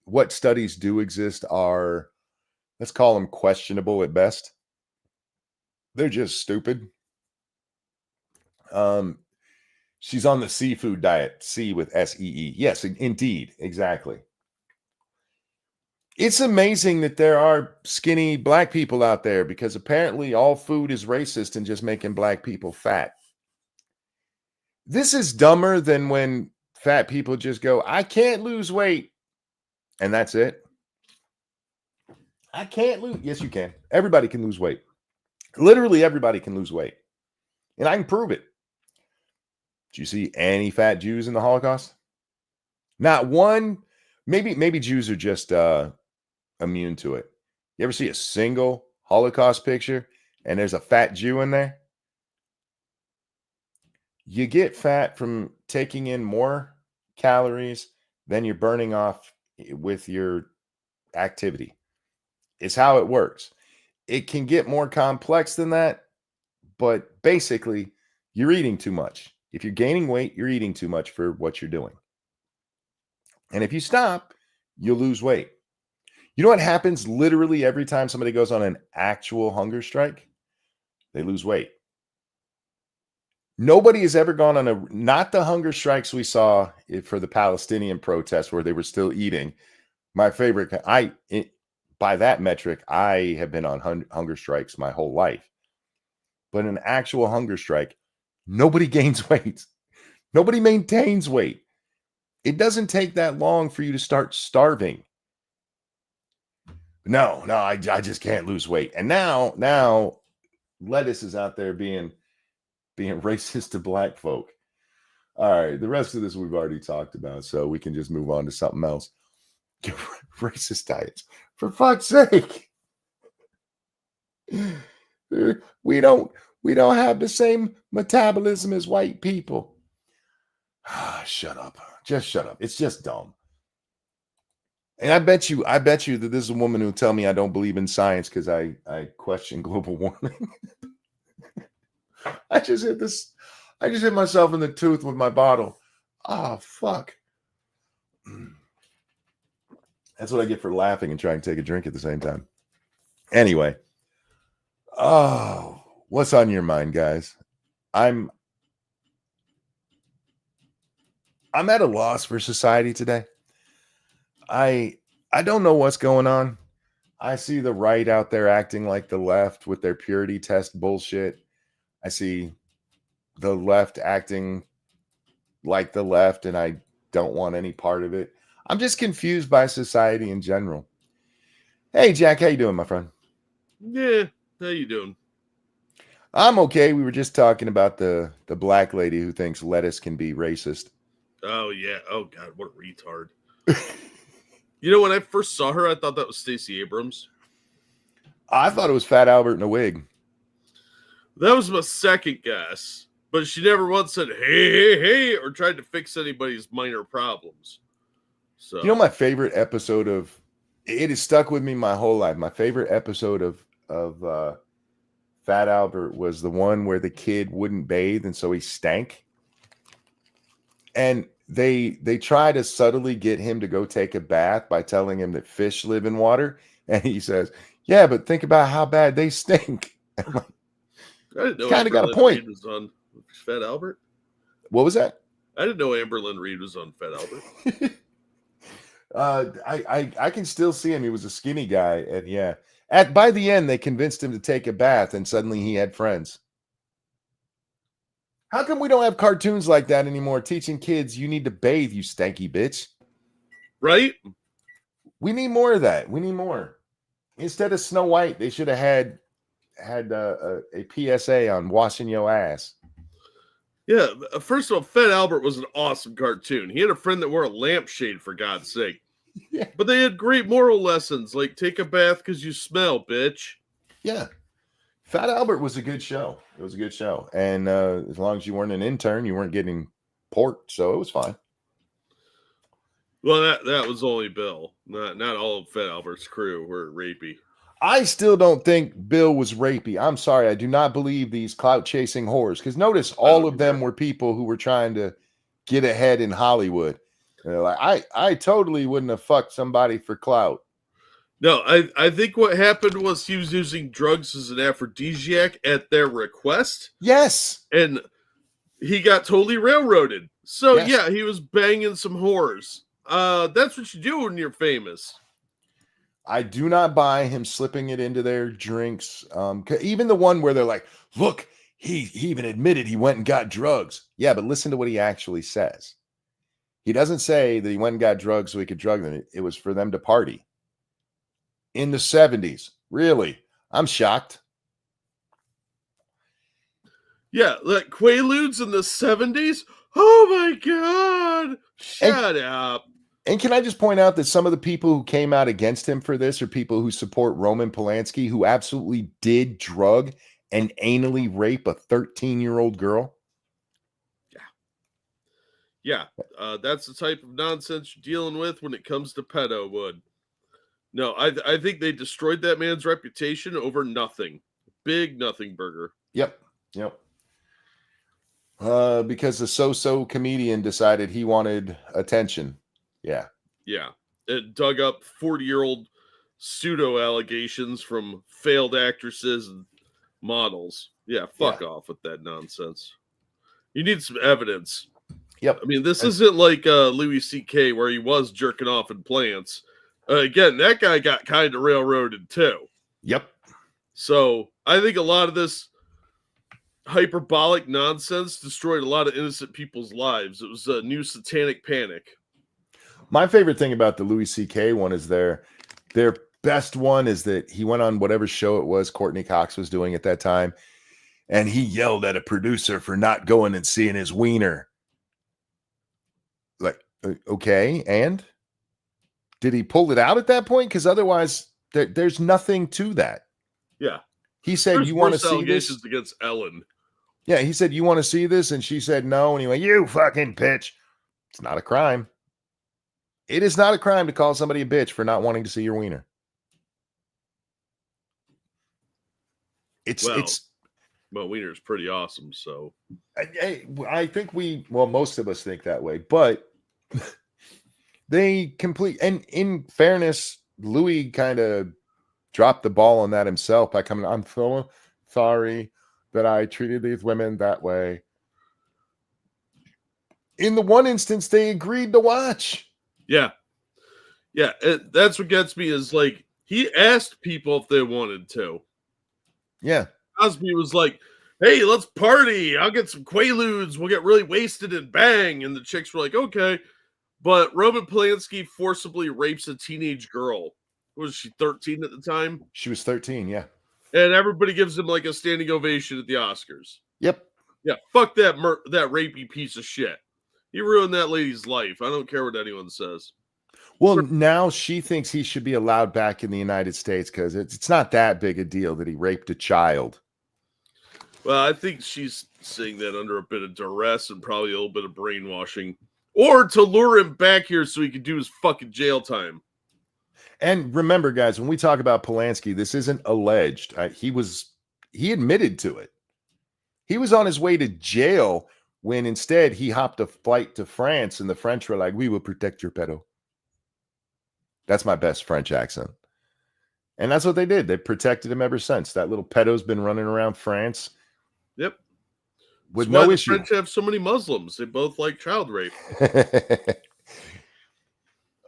what studies do exist are, let's call them questionable at best. They're just stupid. She's on the seafood diet, C with SEE. Yes, indeed, exactly. It's amazing that there are skinny black people out there, because apparently all food is racist and just making black people fat. This is dumber than when fat people just go, I can't lose weight. And that's it. I can't lose. Yes, you can. Everybody can lose weight. Literally everybody can lose weight. And I can prove it. Did you see any fat Jews in the Holocaust? Not one. Maybe Jews are just immune to it. You ever see a single Holocaust picture and there's a fat Jew in there? You get fat from taking in more calories than you're burning off with your activity. It's how it works. It can get more complex than that, but basically you're eating too much. If you're gaining weight, you're eating too much for what you're doing. And if you stop, you'll lose weight. You know what happens literally every time somebody goes on an actual hunger strike? They lose weight. Nobody has ever gone on not the hunger strikes we saw for the Palestinian protests where they were still eating. My favorite, by that metric, I have been on hunger strikes my whole life. But an actual hunger strike, nobody gains weight. Nobody maintains weight. It doesn't take that long for you to start starving. No, I just can't lose weight. And now lettuce is out there being racist to black folk. All right, the rest of this we've already talked about, so we can just move on to something else. Racist diets, for fuck's sake. We don't have the same metabolism as white people. Shut up. Just shut up. It's just dumb. And I bet you that this is a woman who'll tell me I don't believe in science because I question global warming. I just hit this. I just hit myself in the tooth with my bottle. Oh, fuck. That's what I get for laughing and trying to take a drink at the same time. Anyway. Oh, what's on your mind, guys? I'm at a loss for society today. I don't know what's going on. I see the right out there acting like the left with their purity test bullshit. I see the left acting like the left, and I don't want any part of it. I'm just confused by society in general. Hey, Jack, how you doing, my friend? Yeah, how you doing? I'm okay. We were just talking about the black lady who thinks lettuce can be racist. Oh, yeah. Oh, God, what a retard. You know, when I first saw her, I thought that was Stacey Abrams. I thought it was Fat Albert in a wig. That was my second guess. But she never once said, hey, hey, hey, or tried to fix anybody's minor problems. So, You know, my favorite episode of it has stuck with me my whole life. My favorite episode of Fat Albert was the one where the kid wouldn't bathe and so he stank. And they try to subtly get him to go take a bath by telling him that fish live in water. And he says, yeah, but think about how bad they stink. I didn't know Kinda got a Amberlyn point. Reed was on Fat Albert. What was that? I didn't know Amberlyn Reed was on Fat Albert. I can still see him. He was a skinny guy. And yeah, by the end, they convinced him to take a bath and suddenly he had friends. How come we don't have cartoons like that anymore? Teaching kids you need to bathe, you stanky bitch. Right? We need more of that. We need more. Instead of Snow White, they should have had a PSA on washing your ass. Yeah, first of all, Fat Albert was an awesome cartoon. He had a friend that wore a lampshade, for God's sake. Yeah. But they had great moral lessons, like take a bath because you smell, bitch. Yeah. Fat Albert was a good show. It was a good show. And as long as you weren't an intern, you weren't getting porked, so it was fine. Well, that was only Bill. Not all of Fat Albert's crew were rapey. I still don't think Bill was rapey. I'm sorry. I do not believe these clout chasing whores. Because notice all of them were people who were trying to get ahead in Hollywood. They're like, I totally wouldn't have fucked somebody for clout. No, I think what happened was he was using drugs as an aphrodisiac at their request. Yes. And he got totally railroaded. So, Yes. yeah, he was banging some whores. That's what you do when you're famous. I do not buy him slipping it into their drinks. Even the one where they're like, look, he even admitted he went and got drugs. Yeah, but listen to what he actually says. He doesn't say that he went and got drugs so he could drug them. It was for them to party. In the 70s. Really? I'm shocked. Yeah, like Quaaludes in the 70s? Oh my God! Shut up. And can I just point out that some of the people who came out against him for this are people who support Roman Polanski, who absolutely did drug and anally rape a 13-year-old girl? Yeah, that's the type of nonsense you're dealing with when it comes to pedo wood. No, I think they destroyed that man's reputation over nothing. Big nothing burger. Yep. Because the so-so comedian decided he wanted attention. Yeah. It dug up 40-year-old pseudo allegations from failed actresses and models. Yeah, fuck off with that nonsense. You need some evidence. Yep. I mean, this isn't like Louis C.K. where he was jerking off in plants. Again, that guy got kind of railroaded too. Yep. So I think a lot of this hyperbolic nonsense destroyed a lot of innocent people's lives. It was a new satanic panic. My favorite thing about the Louis C.K. one is their best one is that he went on whatever show it was Courtney Cox was doing at that time, and he yelled at a producer for not going and seeing his wiener. Like, okay, and did he pull it out at that point? Because otherwise, there's nothing to that. Yeah. He said, There's you want to worse see this? allegations against Ellen. Yeah, he said, you want to see this? And she said no. And he went, you fucking bitch. It's not a crime. It is not a crime to call somebody a bitch for not wanting to see your wiener. It's But Wiener's pretty awesome, so I think most of us think that way, but and in fairness, Louis kind of dropped the ball on that himself by coming, I'm so sorry that I treated these women that way. In the one instance, they agreed to watch. yeah. That's what gets me is like he asked people if they wanted to. Yeah. Cosby was like, "Hey, let's party. I'll get some Quaaludes. We'll get really wasted and bang." And the chicks were like, "Okay." But Roman Polanski forcibly rapes a teenage girl. Was she 13 at the time? She was 13, yeah. And everybody gives him like a standing ovation at the Oscars. Yep. Yeah, fuck that that rapey piece of shit. He ruined that lady's life. I don't care what anyone says. Well, now she thinks he should be allowed back in the United States because it's not that big a deal that he raped a child. Well, I think she's saying that under a bit of duress and probably a little bit of brainwashing. Or to lure him back here so he could do his fucking jail time. And remember, guys, when we talk about Polanski, this isn't alleged. He admitted to it. He was on his way to jail when instead he hopped a flight to France and the French were like, "We will protect your pedo." That's my best French accent. And that's what they did. They protected him ever since. That little pedo's been running around France. Yep. With That's why no the issue. French have so many Muslims. They both like child rape.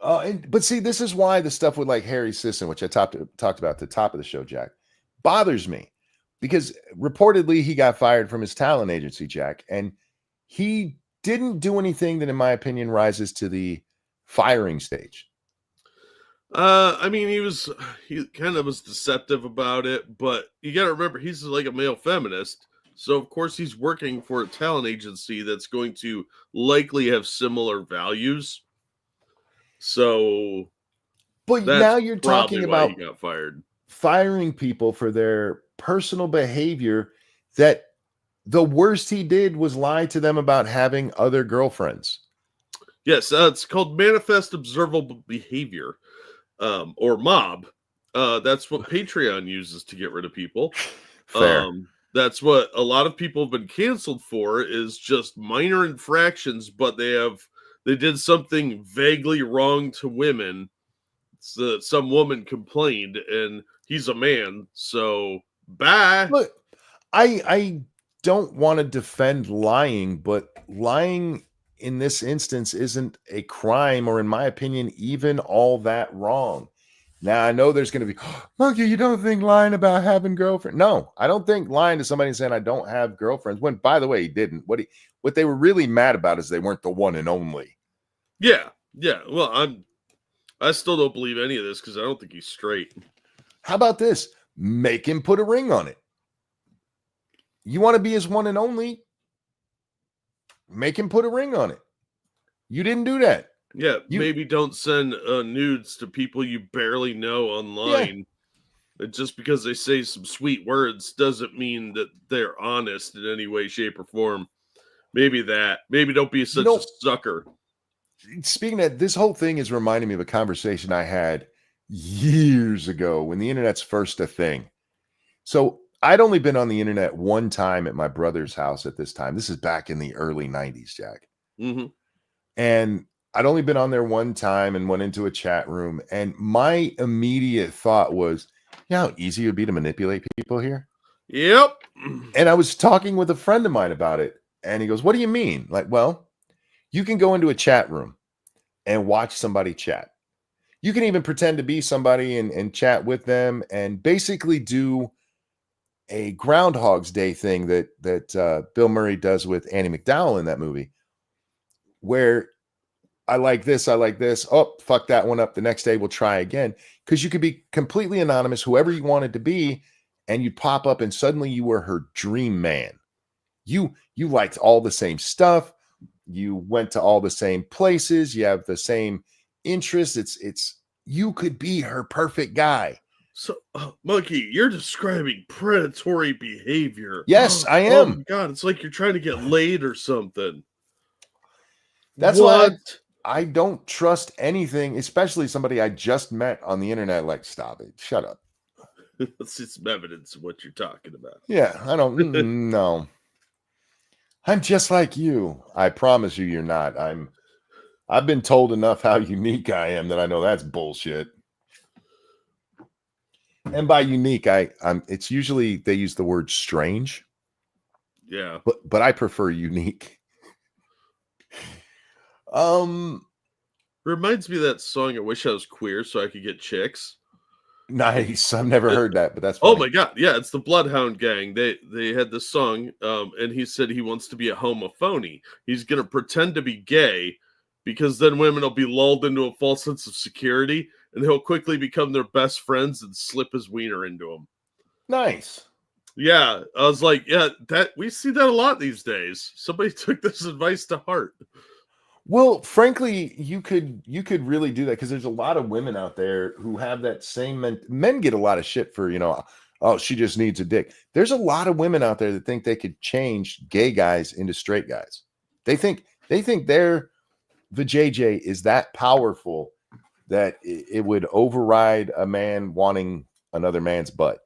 But see, this is why the stuff with like Harry Sisson, which I talked about at the top of the show, Jack, bothers me. Because reportedly he got fired from his talent agency, Jack, and he didn't do anything that, in my opinion, rises to the firing stage. I mean, he kind of was deceptive about it, but you got to remember he's like a male feminist, so of course he's working for a talent agency that's going to likely have similar values. So, but now you're talking about he got fired, firing people for their personal behavior. That the worst he did was lie to them about having other girlfriends. Yes, it's called manifest observable behavior. Or mob. That's what Patreon uses to get rid of people. Fair. That's what a lot of people have been canceled for, is just minor infractions, but they did something vaguely wrong to women. So some woman complained, and he's a man, so bye. Look, I don't want to defend lying, but lying in this instance isn't a crime, or in my opinion, even all that wrong. Now, I know there's going to be, Monkey, you don't think lying about having girlfriends? No, I don't think lying to somebody saying I don't have girlfriends, when, by the way, he didn't. What they were really mad about is they weren't the one and only. Yeah. Well, I still don't believe any of this because I don't think he's straight. How about this? Make him put a ring on it. You want to be his one and only? Make him put a ring on it. You didn't do that. Yeah, maybe don't send nudes to people you barely know online. Yeah. Just because they say some sweet words doesn't mean that they're honest in any way, shape, or form. Maybe don't be such a sucker. Speaking of, this whole thing is reminding me of a conversation I had years ago when the internet's first a thing. So I'd only been on the internet one time at my brother's house at this time. This is back in the early 90s, Jack. Mm-hmm. And I'd only been on there one time and went into a chat room. And my immediate thought was, how easy it would be to manipulate people here? Yep. And I was talking with a friend of mine about it. And he goes, what do you mean? Like, well, you can go into a chat room and watch somebody chat. You can even pretend to be somebody and chat with them and basically do a Groundhog's Day thing that Bill Murray does with Annie McDowell in that movie, where I like this. Oh, fuck that one up. The next day we'll try again. Because you could be completely anonymous, whoever you wanted to be, and you'd pop up and suddenly you were her dream man. You liked all the same stuff. You went to all the same places. You have the same interests. It's you could be her perfect guy. So, Monkey, you're describing predatory behavior. Yes, I am. Oh my God, it's like you're trying to get laid or something. That's why I don't trust anything, especially somebody I just met on the internet. Like, stop it. Shut up. Let's see some evidence of what you're talking about. Yeah, I don't know. I'm just like you. I promise you, you're not. I've been told enough how unique I am that I know that's bullshit. And by unique, I'm. It's usually they use the word strange. Yeah. But I prefer unique. Reminds me of that song, I Wish I Was Queer So I Could Get Chicks. Nice. I've never heard that, but that's funny. funny. Oh my god, yeah, it's the Bloodhound Gang. They had this song, and he said he wants to be a homophony. He's gonna pretend to be gay because then women will be lulled into a false sense of security, and he'll quickly become their best friends and slip his wiener into them. Nice. Yeah, I was like, yeah, that we see that a lot these days. Somebody took this advice to heart. Well, frankly, you could really do that because there's a lot of women out there who have that same men get a lot of shit for, oh, she just needs a dick. There's a lot of women out there that think they could change gay guys into straight guys. They think their vajayjay is that powerful that it would override a man wanting another man's butt.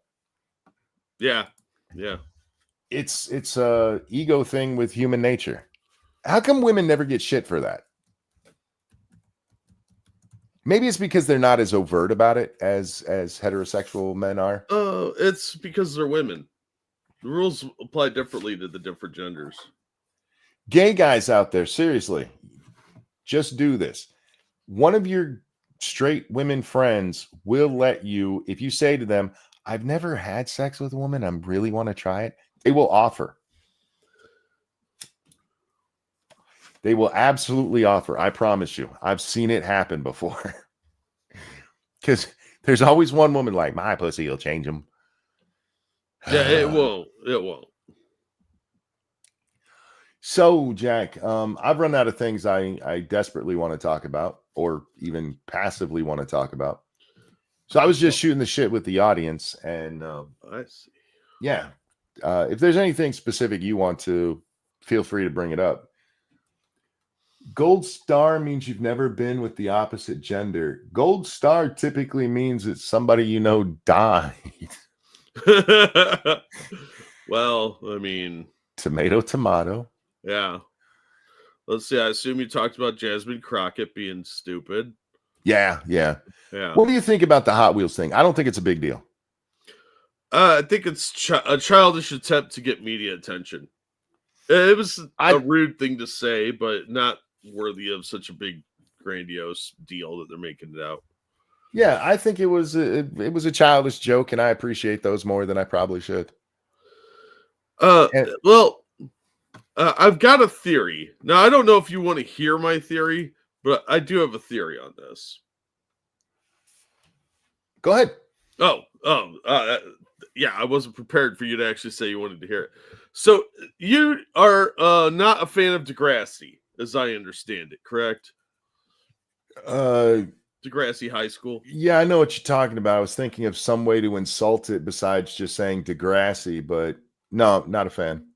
Yeah. Yeah. It's a ego thing with human nature. How come women never get shit for that? Maybe it's because they're not as overt about it as heterosexual men are. It's because they're women. The rules apply differently to the different genders. Gay guys out there, seriously, just do this. One of your straight women friends will let you, if you say to them, I've never had sex with a woman, I really want to try it, they will offer. They will absolutely offer. I promise you. I've seen it happen before. Because there's always one woman like, my pussy will change them. Yeah, it won't. It won't. So, Jack, I've run out of things I desperately want to talk about or even passively want to talk about. So I was just shooting the shit with the audience. And I see. Yeah. If there's anything specific you want to, feel free to bring it up. Gold star means you've never been with the opposite gender. Gold star typically means that somebody you know died. Well, I mean, tomato. Yeah. Let's see. I assume you talked about Jasmine Crockett being stupid. Yeah. What do you think about the Hot Wheels thing? I don't think it's a big deal. I think it's a childish attempt to get media attention. It was a rude thing to say, but not worthy of such a big, grandiose deal that they're making it out. Yeah, I think it was a childish joke, and I appreciate those more than I probably should. I've got a theory. Now, I don't know if you want to hear my theory, but I do have a theory on this. Go ahead. Yeah, I wasn't prepared for you to actually say you wanted to hear it. So you are not a fan of Degrassi, as I understand it, correct? Degrassi High School. Yeah, I know what you're talking about. I was thinking of some way to insult it besides just saying Degrassi, but no, not a fan.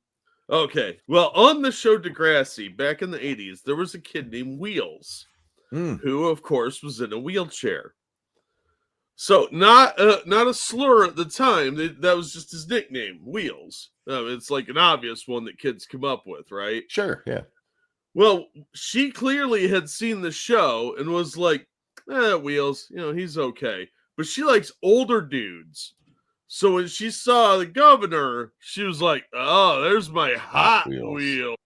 Okay. Well, on the show Degrassi, back in the 80s, there was a kid named Wheels, who, of course, was in a wheelchair. So not a slur at the time. That was just his nickname, Wheels. It's like an obvious one that kids come up with, right? Sure, yeah. Well, she clearly had seen the show and was like, Wheels, he's okay. But she likes older dudes. So when she saw the governor, she was like, oh, there's my Hot Wheels.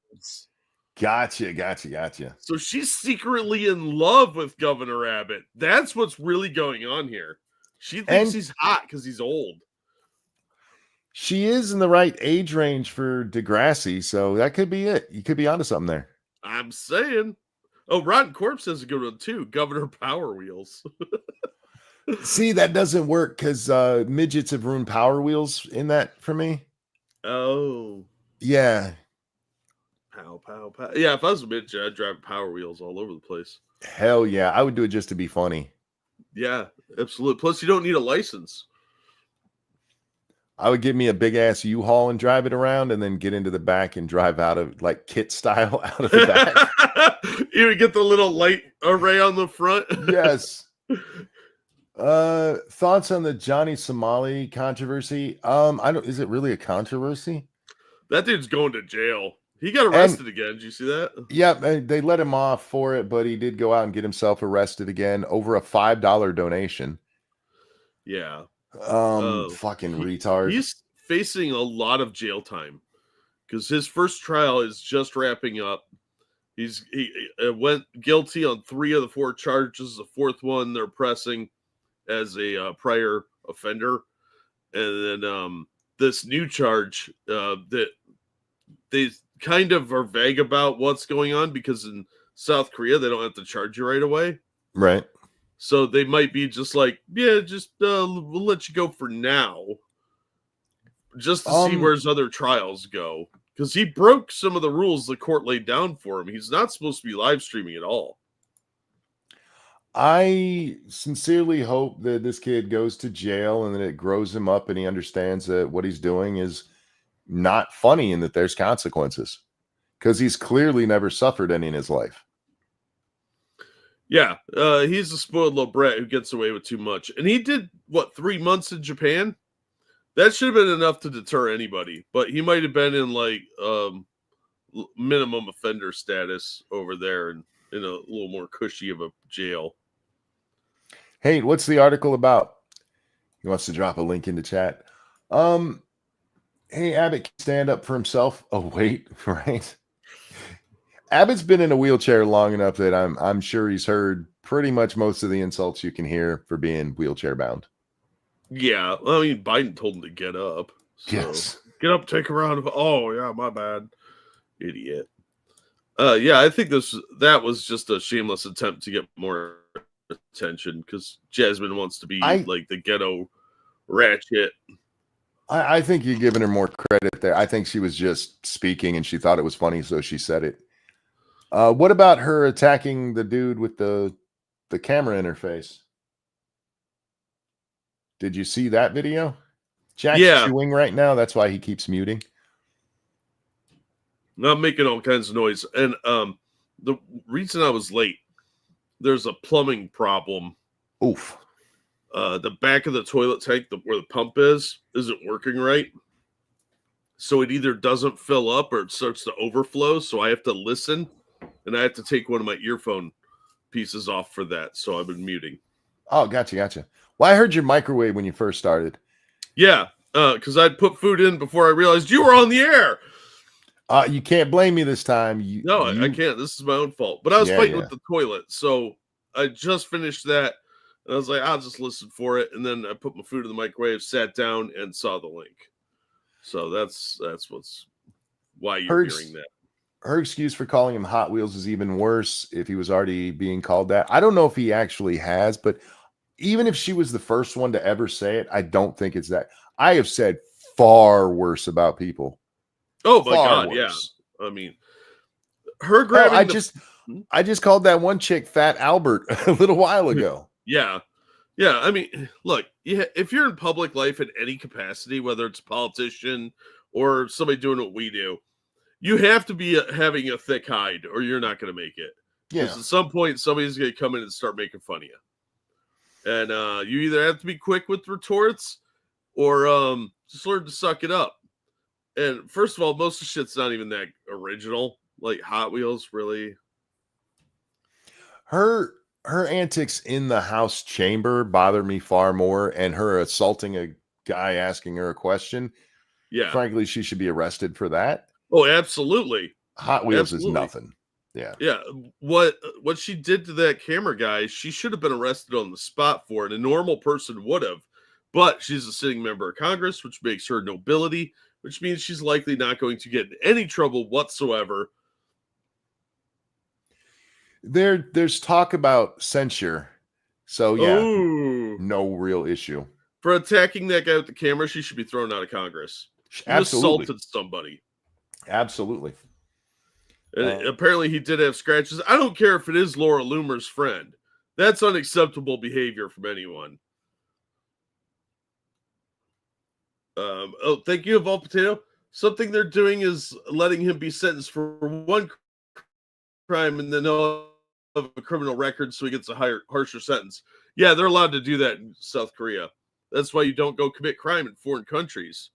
Gotcha. So she's secretly in love with Governor Abbott. That's what's really going on here. She thinks he's hot because he's old. She is in the right age range for Degrassi, so that could be it. You could be onto something there. I'm saying. Oh, Rotten Corpse has a good one too. Governor Power Wheels. See, that doesn't work because midgets have ruined Power Wheels in that for me. Oh. Yeah. Pow. Yeah, if I was a midget, I'd drive Power Wheels all over the place. Hell yeah. I would do it just to be funny. Yeah, absolutely. Plus, you don't need a license. I would give me a big ass U-Haul and drive it around and then get into the back and drive out of like Kit style out of the back. You would get the little light array on the front. Yes. Thoughts on the Johnny Somali controversy? I don't. Is it really a controversy? That dude's going to jail. He got And arrested again. Did you see that? yeah, they let him off for it, but he did go out and get himself arrested again over a $5 donation. Yeah. Fucking He- retard. He's facing a lot of jail time because his first trial is just wrapping up. He went guilty on 3 of the 4 charges. The 4th one they're pressing as a prior offender, and then this new charge that they kind of are vague about what's going on because in South Korea they don't have to charge you right away. Right. So they might be just like, yeah, just we'll let you go for now, just to see where his other trials go. Because he broke some of the rules the court laid down for him. He's not supposed to be live streaming at all. I sincerely hope that this kid goes to jail and that it grows him up and he understands that what he's doing is not funny and that there's consequences. Because he's clearly never suffered any in his life. Yeah, he's a spoiled little brat who gets away with too much. And he did, 3 months in Japan? That should have been enough to deter anybody. But he might have been in, like, minimum offender status over there and in a little more cushy of a jail. Hey, what's the article about? He wants to drop a link into chat. Hey, Abbott can stand up for himself. Oh, wait, right? Abbott's been in a wheelchair long enough that I'm sure he's heard pretty much most of the insults you can hear for being wheelchair bound. Yeah, I mean, Biden told him to get up. So. Yes. Get up, take a round of. Oh yeah, my bad, idiot. Yeah, I think that was just a shameless attempt to get more attention because Jasmine wants to be like the ghetto ratchet. I think you're giving her more credit there. I think she was just speaking and she thought it was funny, so she said it. What about her attacking the dude with the camera in her face? Did you see that video? Jack's chewing right now. That's why he keeps muting. I'm making all kinds of noise. And the reason I was late, there's a plumbing problem. Oof. The back of the toilet tank, where the pump isn't working right. So it either doesn't fill up or it starts to overflow. So I have to listen, and I have to take one of my earphone pieces off for that. So I've been muting. Oh, gotcha. Well, I heard your microwave when you first started. Yeah, because I'd put food in before I realized you were on the air. You can't blame me this time. I can't. This is my own fault. But I was fighting with the toilet, so I just finished that. And I was like, I'll just listen for it. And then I put my food in the microwave, sat down, and saw the link. So that's why you're hearing that. Her excuse for calling him Hot Wheels is even worse if he was already being called that. I don't know if he actually has, but even if she was the first one to ever say it, I don't think it's that. I have said far worse about people. Oh my God, worse. Yeah. I mean, her grabbing. I just called that one chick Fat Albert a little while ago. Yeah. I mean, look, if you're in public life in any capacity, whether it's a politician or somebody doing what we do, you have to be having a thick hide, or you're not going to make it. Yeah. Because at some point, somebody's going to come in and start making fun of you. And you either have to be quick with retorts or just learn to suck it up. And first of all, most of the shit's not even that original. Like Hot Wheels, really. Her antics in the House chamber bother me far more, and her assaulting a guy asking her a question. Yeah. Frankly, she should be arrested for that. Oh, absolutely. Hot Wheels is nothing. Yeah. Yeah. What she did to that camera guy, she should have been arrested on the spot for it. A normal person would have. But she's a sitting member of Congress, which makes her nobility, which means she's likely not going to get in any trouble whatsoever. There's talk about censure. So, yeah, Ooh. No real issue. For attacking that guy with the camera, she should be thrown out of Congress. She assaulted somebody. Absolutely. And apparently he did have scratches. I don't care if it is Laura Loomer's friend. That's unacceptable behavior from anyone. Thank you, Evolved Potato. Something they're doing is letting him be sentenced for one crime and then he'll have a criminal record so he gets a harsher sentence. Yeah, they're allowed to do that in South Korea. That's why you don't go commit crime in foreign countries.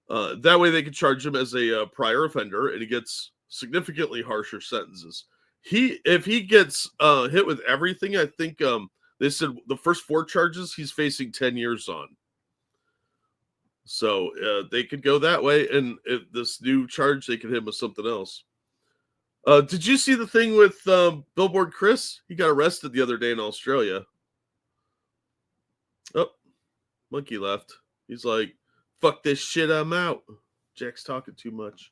That way they can charge him as a prior offender, and he gets significantly harsher sentences. If he gets hit with everything, I think they said the first 4 charges he's facing 10 years on. So they could go that way, and if this new charge, they could hit him with something else. Did you see the thing with Billboard Chris? He got arrested the other day in Australia. Oh, monkey left. He's like, fuck this shit, I'm out. Jack's talking too much.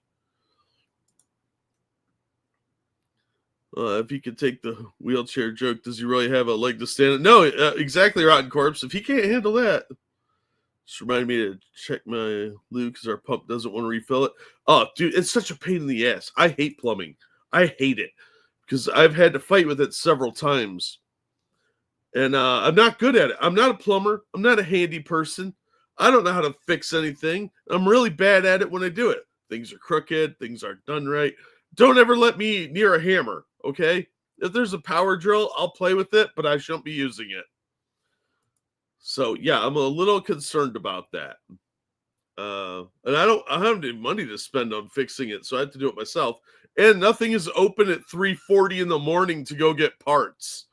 If he could take the wheelchair joke, does he really have a leg to stand on? No, exactly, Rotten Corpse. If he can't handle that, just reminded me to check my lube because our pump doesn't want to refill it. Oh, dude, it's such a pain in the ass. I hate plumbing. I hate it because I've had to fight with it several times. And I'm not good at it. I'm not a plumber. I'm not a handy person. I don't know how to fix anything. I'm really bad at it when I do it. Things are crooked. Things aren't done right. Don't ever let me near a hammer, okay? If there's a power drill, I'll play with it, but I shouldn't be using it. So, yeah, I'm a little concerned about that. And I don't have any money to spend on fixing it, so I have to do it myself. And nothing is open at 3:40 in the morning to go get parts.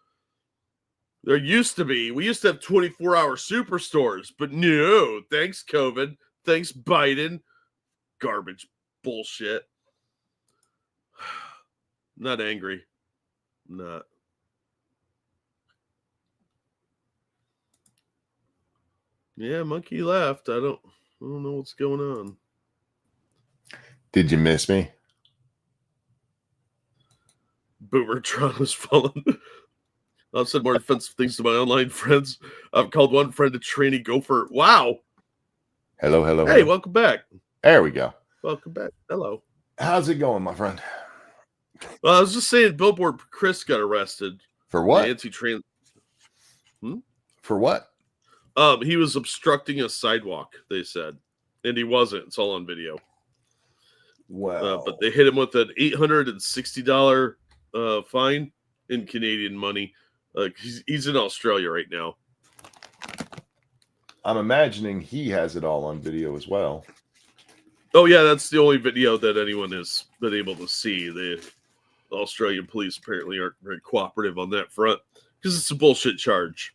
There used to be. We used to have 24-hour superstores, but no. Thanks, COVID. Thanks, Biden. Garbage bullshit. I'm not angry. I'm not. Yeah, monkey left. I don't know what's going on. Did you miss me? Boomertron was falling. I've said more offensive things to my online friends. I've called one friend a tranny gopher. Wow. Hello. Hey, welcome back. There we go. Welcome back. Hello. How's it going, my friend? Well, I was just saying, Billboard Chris got arrested For what? Anti-trans. For what? He was obstructing a sidewalk, they said, and he wasn't. It's all on video. Well, but they hit him with an $860 fine in Canadian money. He's in Australia right now. I'm imagining he has it all on video as well. Oh yeah, that's the only video that anyone has been able to see. The Australian police apparently aren't very cooperative on that front because it's a bullshit charge.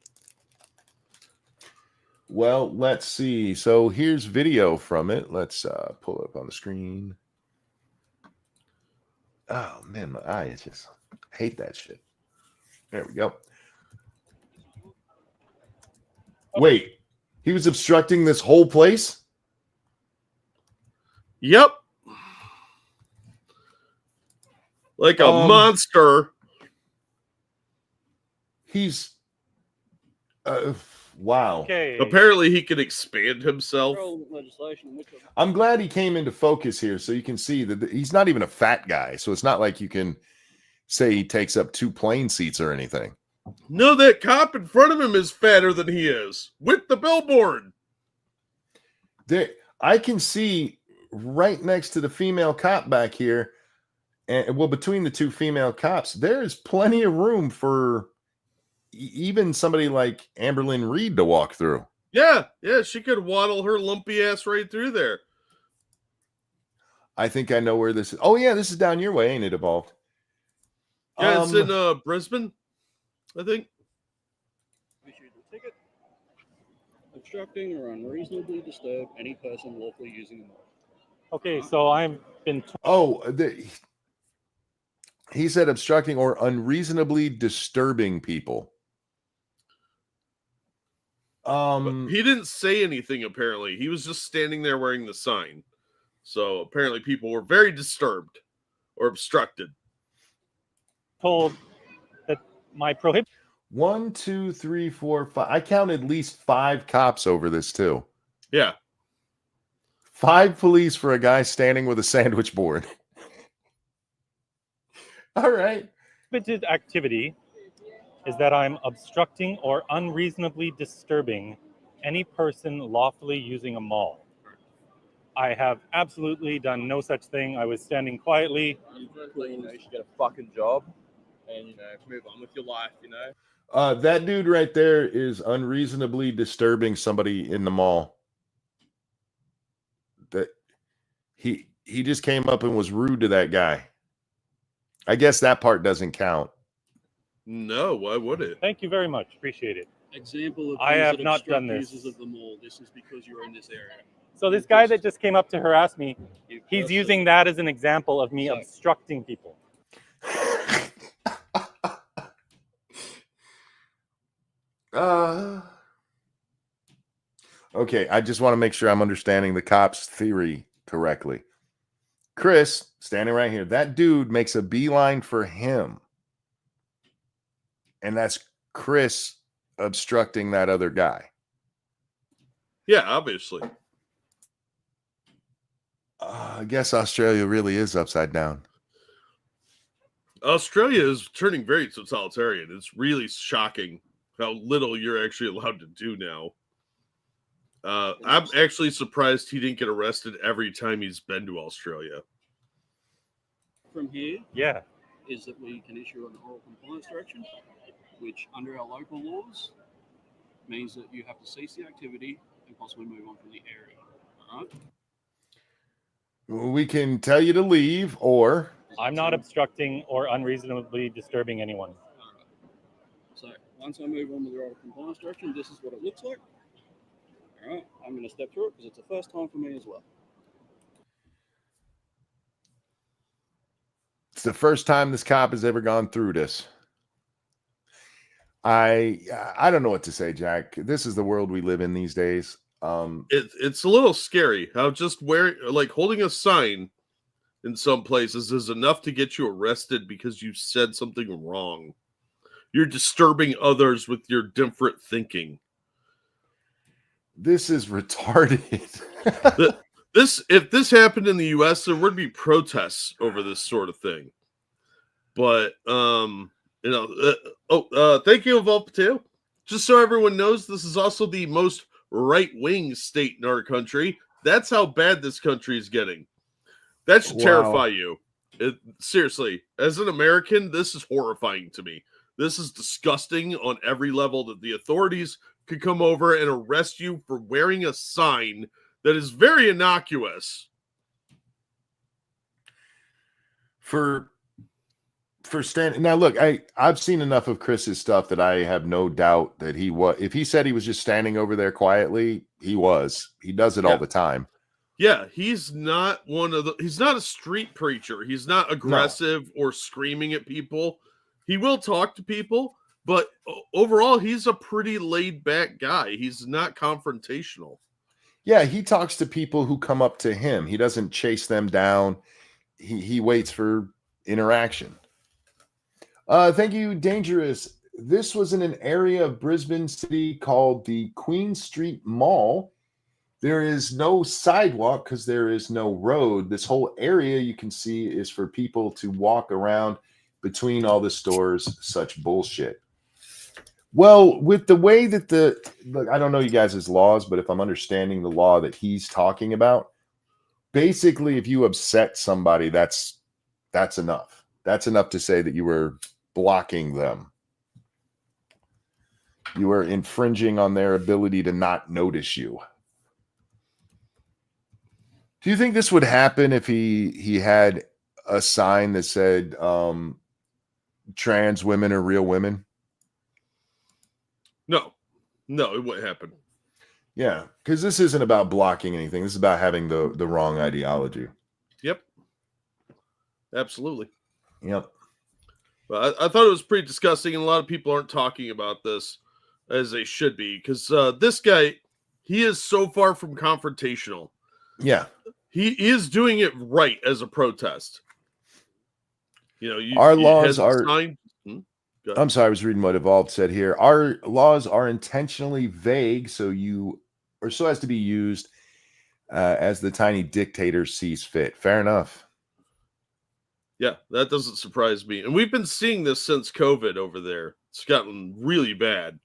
Well, let's see. So here's video from it. Let's pull it up on the screen. Oh man, my eye is just hate that shit. There we go. Wait, he was obstructing this whole place? Yep. Like a monster. He's wow. Okay. Apparently he can expand himself. I'm glad he came into focus here so you can see that he's not even a fat guy. So it's not like you can say he takes up 2 plane seats or anything. No, that cop in front of him is fatter than he is with the billboard. There, I can see right next to the female cop back here, and well, between the 2 female cops, there's plenty of room for even somebody like Amberlynn Reed to walk through. Yeah, she could waddle her lumpy ass right through there. I think I know where this is. Oh yeah, this is down your way, ain't it, Evolved? Yeah, it's in Brisbane, I think. Issued the ticket. Obstructing or unreasonably disturb any person lawfully using the mall. Okay, so I've been. He said obstructing or unreasonably disturbing people. But he didn't say anything, apparently. He was just standing there wearing the sign. So apparently people were very disturbed or obstructed. Told that my prohibit. 1, 2, 3, 4, 5. I counted at least 5 cops over this too. Yeah. 5 police for a guy standing with a sandwich board. All right. Prohibited activity is that I'm obstructing or unreasonably disturbing any person lawfully using a mall. I have absolutely done no such thing. I was standing quietly. You should get a fucking job and, move on with your life, That dude right there is unreasonably disturbing somebody in the mall. That he just came up and was rude to that guy. I guess that part doesn't count. No, why would it? Thank you very much. Appreciate it. Example of I things have that not obstruct done this. users of the mall. This is because you're in this area. So this guy that just came up to harass me, he's person. using that as an example of me So- obstructing people. Okay, I just want to make sure I'm understanding the cop's theory correctly. Chris, standing right here, that dude makes a beeline for him. And that's Chris obstructing that other guy. Yeah, obviously. I guess Australia really is upside down. Australia is turning very totalitarian. It's really shocking how little you're actually allowed to do now. I'm actually surprised he didn't get arrested every time he's been to Australia. From here Yeah. is that we can issue an oral compliance direction, which under our local laws means that you have to cease the activity and possibly move on from the area. All right? We can tell you to leave, or I'm not obstructing or unreasonably disturbing anyone. All right. So once I move on with the oral compliance direction, this is what it looks like. All right, I'm going to step through it because it's the first time for me as well. it's the first time this cop has ever gone through this. I don't know what to say, Jack. This is the world we live in these days. It's a little scary how just holding a sign in some places is enough to get you arrested because you said something wrong. You're disturbing others with your different thinking. This is retarded. If this happened in the U.S., there would be protests over this sort of thing. But thank you, Evolve Potato. Just so everyone knows, this is also the most right-wing state in our country. That's how bad this country is getting. That should terrify you. Seriously, as an American, this is horrifying to me. This is disgusting on every level that the authorities could come over and arrest you for wearing a sign that is very innocuous. For standing now, look, I've seen enough of Chris's stuff that I have no doubt that he was. If he said he was just standing over there quietly, he was. He does it all the time. Yeah, he's not he's not a street preacher. He's not aggressive or screaming at people. He will talk to people, but overall, he's a pretty laid back guy. He's not confrontational. Yeah, he talks to people who come up to him. He doesn't chase them down. He waits for interaction. Thank you, Dangerous. This was in an area of Brisbane City called the Queen Street Mall. There is no sidewalk because there is no road. This whole area you can see is for people to walk around between all the stores. Such bullshit. Well, with the way that look, I don't know you guys' laws, but if I'm understanding the law that he's talking about, basically, if you upset somebody, that's enough. That's enough to say that you were blocking them. You were infringing on their ability to not notice you. Do you think this would happen if he had a sign that said trans women are real women? No, it wouldn't happen. Yeah, because this isn't about blocking anything. This is about having the wrong ideology. Yep. Absolutely. Yep. But I thought it was pretty disgusting, and a lot of people aren't talking about this as they should be, because this guy, he is so far from confrontational. Yeah. He is doing it right as a protest. Our laws are... I'm sorry, I was reading what Evolved said here. Our laws are intentionally vague so as to be used as the tiny dictator sees fit. Fair enough. Yeah, that doesn't surprise me. And we've been seeing this since COVID over there. It's gotten really bad.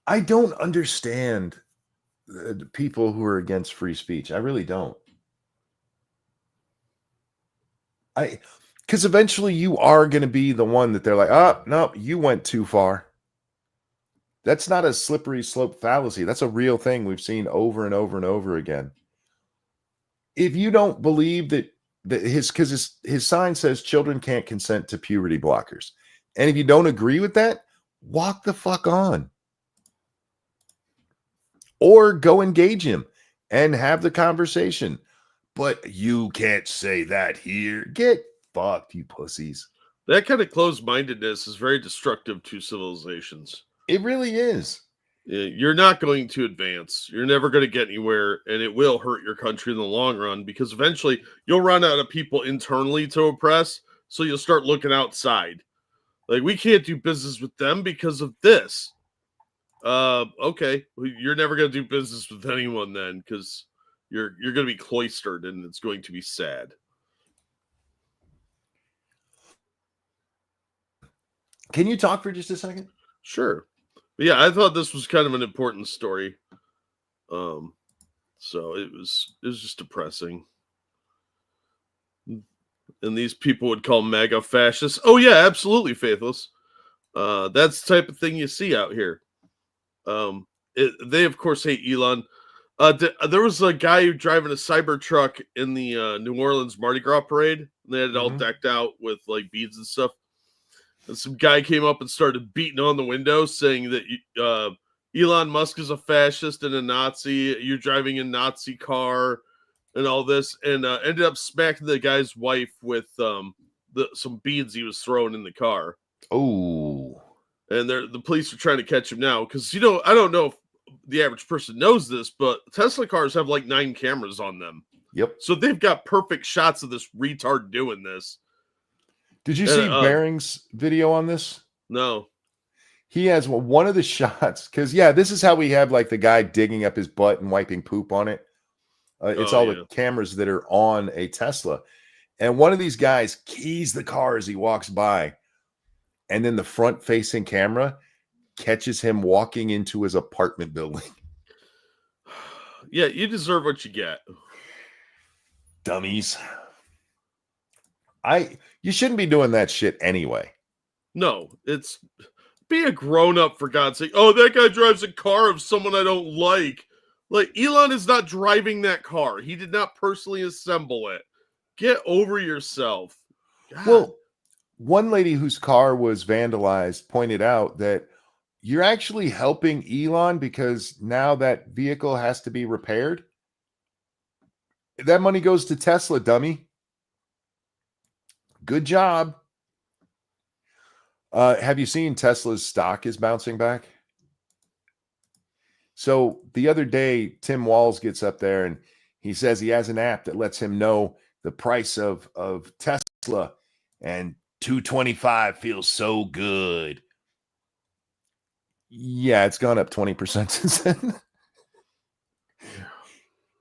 I don't understand the people who are against free speech. I really don't. Because eventually you are going to be the one that they're like, oh, no, you went too far. That's not a slippery slope fallacy. That's a real thing we've seen over and over and over again. If you don't believe that his sign says children can't consent to puberty blockers. And if you don't agree with that, walk the fuck on. Or go engage him and have the conversation. But you can't say that here. Get fucked, you pussies. That kind of closed-mindedness is very destructive to civilizations. It really is. You're not going to advance. You're never going to get anywhere, and it will hurt your country in the long run because eventually you'll run out of people internally to oppress, so you'll start looking outside. Like, we can't do business with them because of this. Okay, you're never going to do business with anyone then because you're going to be cloistered, and it's going to be sad. Can you talk for just a second? Sure. Yeah, I thought this was kind of an important story. So it was just depressing. And these people would call MAGA fascists. Oh yeah, absolutely, Faithless. That's the type of thing you see out here. They of course hate Elon. There was a guy who driving a cyber truck in the New Orleans Mardi Gras parade. They had it all decked out with like beads and stuff. And some guy came up and started beating on the window, saying that Elon Musk is a fascist and a Nazi. You're driving a Nazi car, and all this, and ended up smacking the guy's wife with some beads he was throwing in the car. Oh, and the police are trying to catch him now because I don't know if the average person knows this, but Tesla cars have like 9 cameras on them. Yep. So they've got perfect shots of this retard doing this. Did you see Bering's video on this? No. He has one of the shots, because, yeah, this is how we have, like, the guy digging up his butt and wiping poop on it. It's all the cameras that are on a Tesla. And one of these guys keys the car as he walks by, and then the front-facing camera catches him walking into his apartment building. Yeah, you deserve what you get. Dummies. You shouldn't be doing that shit anyway. No, be a grown-up for God's sake. Oh, that guy drives a car of someone I don't like. Like, Elon is not driving that car. He did not personally assemble it. Get over yourself. God. Well, one lady whose car was vandalized pointed out that you're actually helping Elon because now that vehicle has to be repaired. That money goes to Tesla, dummy. Good job. Have you seen Tesla's stock is bouncing back? So the other day, Tim Walz gets up there and he says he has an app that lets him know the price of Tesla, and $225 feels so good. Yeah, it's gone up 20% since then.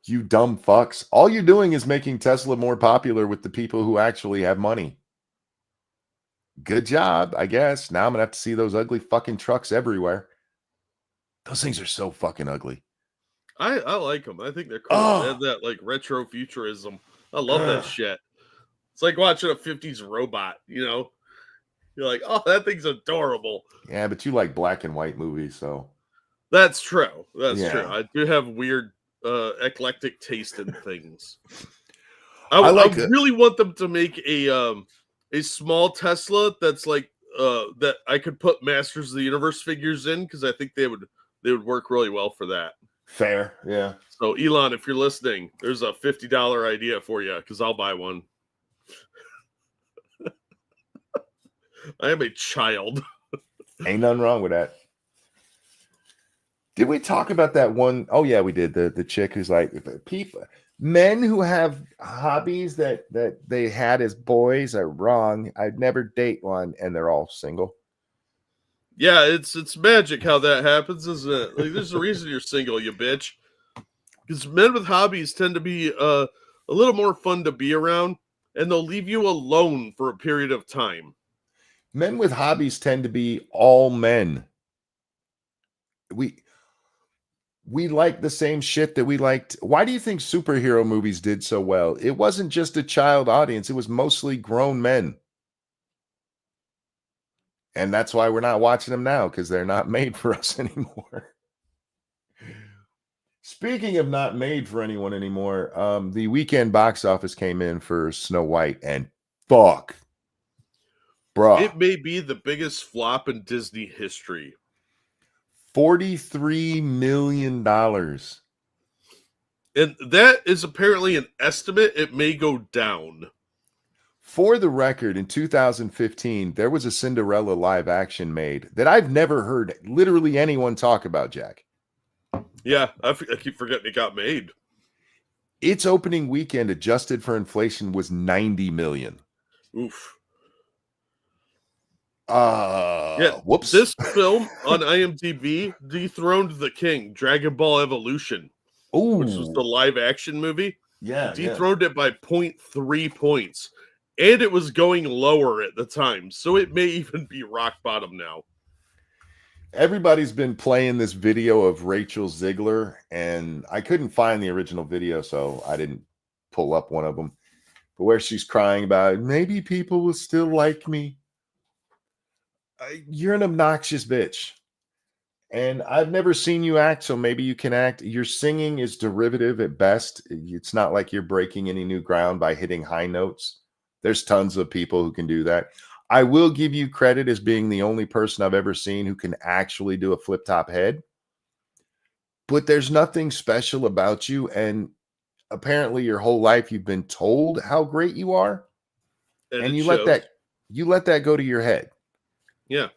You dumb fucks. All you're doing is making Tesla more popular with the people who actually have money. Good job, I guess. Now I'm going to have to see those ugly fucking trucks everywhere. Those things are so fucking ugly. I like them. I think they're cool. Oh. They have that like retro futurism. I love that shit. It's like watching a 50s robot, you know? You're like, oh, that thing's adorable. Yeah, but you like black and white movies, so. That's true. That's Yeah. true. I do have weird eclectic taste in things. I really want them to make a small Tesla that's like that I could put Masters of the Universe figures in, because I think they would work really well for that. Fair, yeah. So Elon, if you're listening, there's a $50 idea for you, because I'll buy one. I am a child. Ain't nothing wrong with that. Did we talk about that one? Oh yeah, we did. The chick who's like, men who have hobbies that they had as boys are wrong. I'd never date one, and they're all single. Yeah, it's magic how that happens, isn't it? Like, there's a reason you're single, you bitch. Because men with hobbies tend to be a little more fun to be around, and they'll leave you alone for a period of time. Men with hobbies tend to be all men. we like the same shit that we liked. Why do you think superhero movies did so well? It wasn't just a child audience. It was mostly grown men. And that's why we're not watching them now, because they're not made for us anymore. Speaking of not made for anyone anymore, the weekend box office came in for Snow White, and fuck, bruh, It may be the biggest flop in Disney history. $43 million. And that is apparently an estimate. It may go down. For the record, in 2015, there was a Cinderella live action made that I've never heard literally anyone talk about, Jack. Yeah, I keep forgetting it got made. Its opening weekend, adjusted for inflation, was $90 million. Oof. Whoops. This film on IMDb dethroned The King, Dragon Ball Evolution, which was the live action movie. Yeah, dethroned it by 0.3 points. And it was going lower at the time, so it may even be rock bottom now. Everybody's been playing this video of Rachel Ziegler, and I couldn't find the original video, so I didn't pull up one of them. But where she's crying about, maybe people will still like me. You're an obnoxious bitch. And I've never seen you act, so maybe you can act. Your singing is derivative at best. It's not like you're breaking any new ground by hitting high notes. There's tons of people who can do that. I will give you credit as being the only person I've ever seen who can actually do a flip top head. But there's nothing special about you. And apparently your whole life you've been told how great you are. And you let that go to your head. Yeah.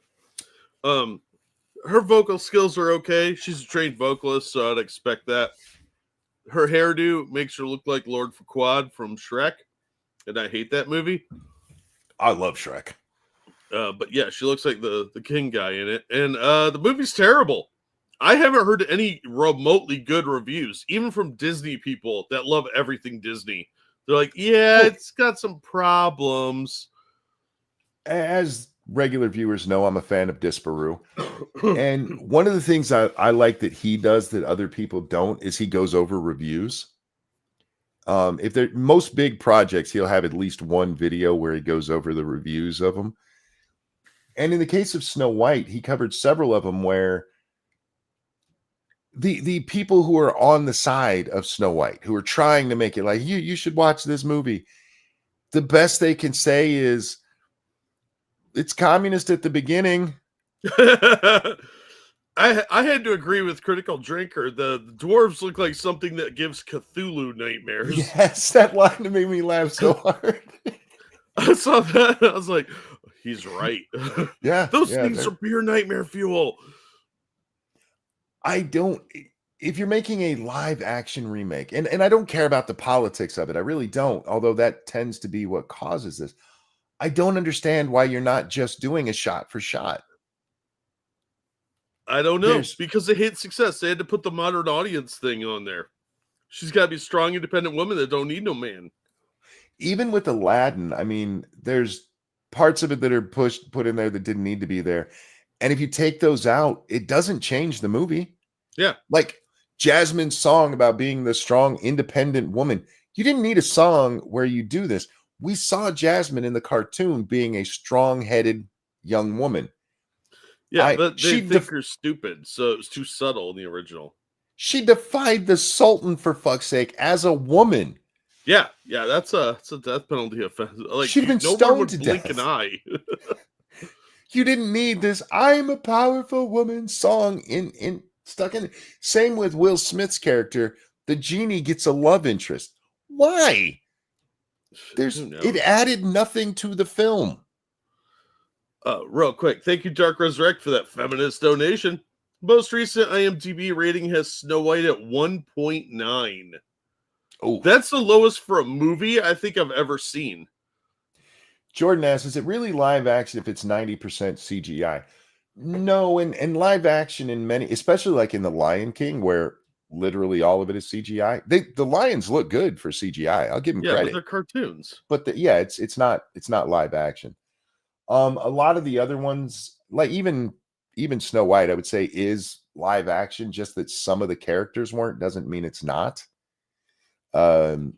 Her vocal skills are okay. She's a trained vocalist, so I'd expect that. Her hairdo makes her look like Lord Farquaad from Shrek. And I hate that movie. I love Shrek. But yeah, she looks like the king guy in it. And the movie's terrible. I haven't heard any remotely good reviews, even from Disney people that love everything Disney. They're like, yeah, it's got some problems. As regular viewers know, I'm a fan of Disparu. And one of the things I like that he does that other people don't is he goes over reviews. If they're most big projects, he'll have at least one video where he goes over the reviews of them. And in the case of Snow White, he covered several of them where the people who are on the side of Snow White, who are trying to make it like, you should watch this movie, the best they can say is it's communist at the beginning. I had to agree with Critical Drinker. The dwarves look like something that gives Cthulhu nightmares. Yes, that line made me laugh so hard. I saw that. I was like, he's right. Yeah. Those things are pure nightmare fuel. If you're making a live action remake, and I don't care about the politics of it, I really don't, although that tends to be what causes this. I don't understand why you're not just doing a shot for shot. I don't know, because they hate success. They had to put the modern audience thing on there. She's got to be a strong, independent woman that don't need no man. Even with Aladdin, I mean, there's parts of it that are put in there that didn't need to be there. And if you take those out, it doesn't change the movie. Yeah. Like Jasmine's song about being the strong, independent woman. You didn't need a song where you do this. We saw Jasmine in the cartoon being a strong-headed young woman. Yeah, but they think her stupid, so it was too subtle in the original. She defied the Sultan, for fuck's sake, as a woman. Yeah, that's a death penalty offense. Like, she'd been stoned to blink death. an eye. You didn't need this "I'm a powerful woman" song in stuck in. Same with Will Smith's character. The genie gets a love interest. Why? It added nothing to the film. Real quick, thank you, Dark Resurrect, for that feminist donation. Most recent IMDb rating has Snow White at 1.9. Oh, that's the lowest for a movie I think I've ever seen. Jordan asks, is it really live action if it's 90% CGI? No, and live action in many, especially like in The Lion King, where literally all of it is CGI. The lions look good for CGI. I'll give them credit. But they're cartoons. But it's not live action. A lot of the other ones, like even Snow White, I would say is live action. Just that some of the characters weren't doesn't mean it's not. And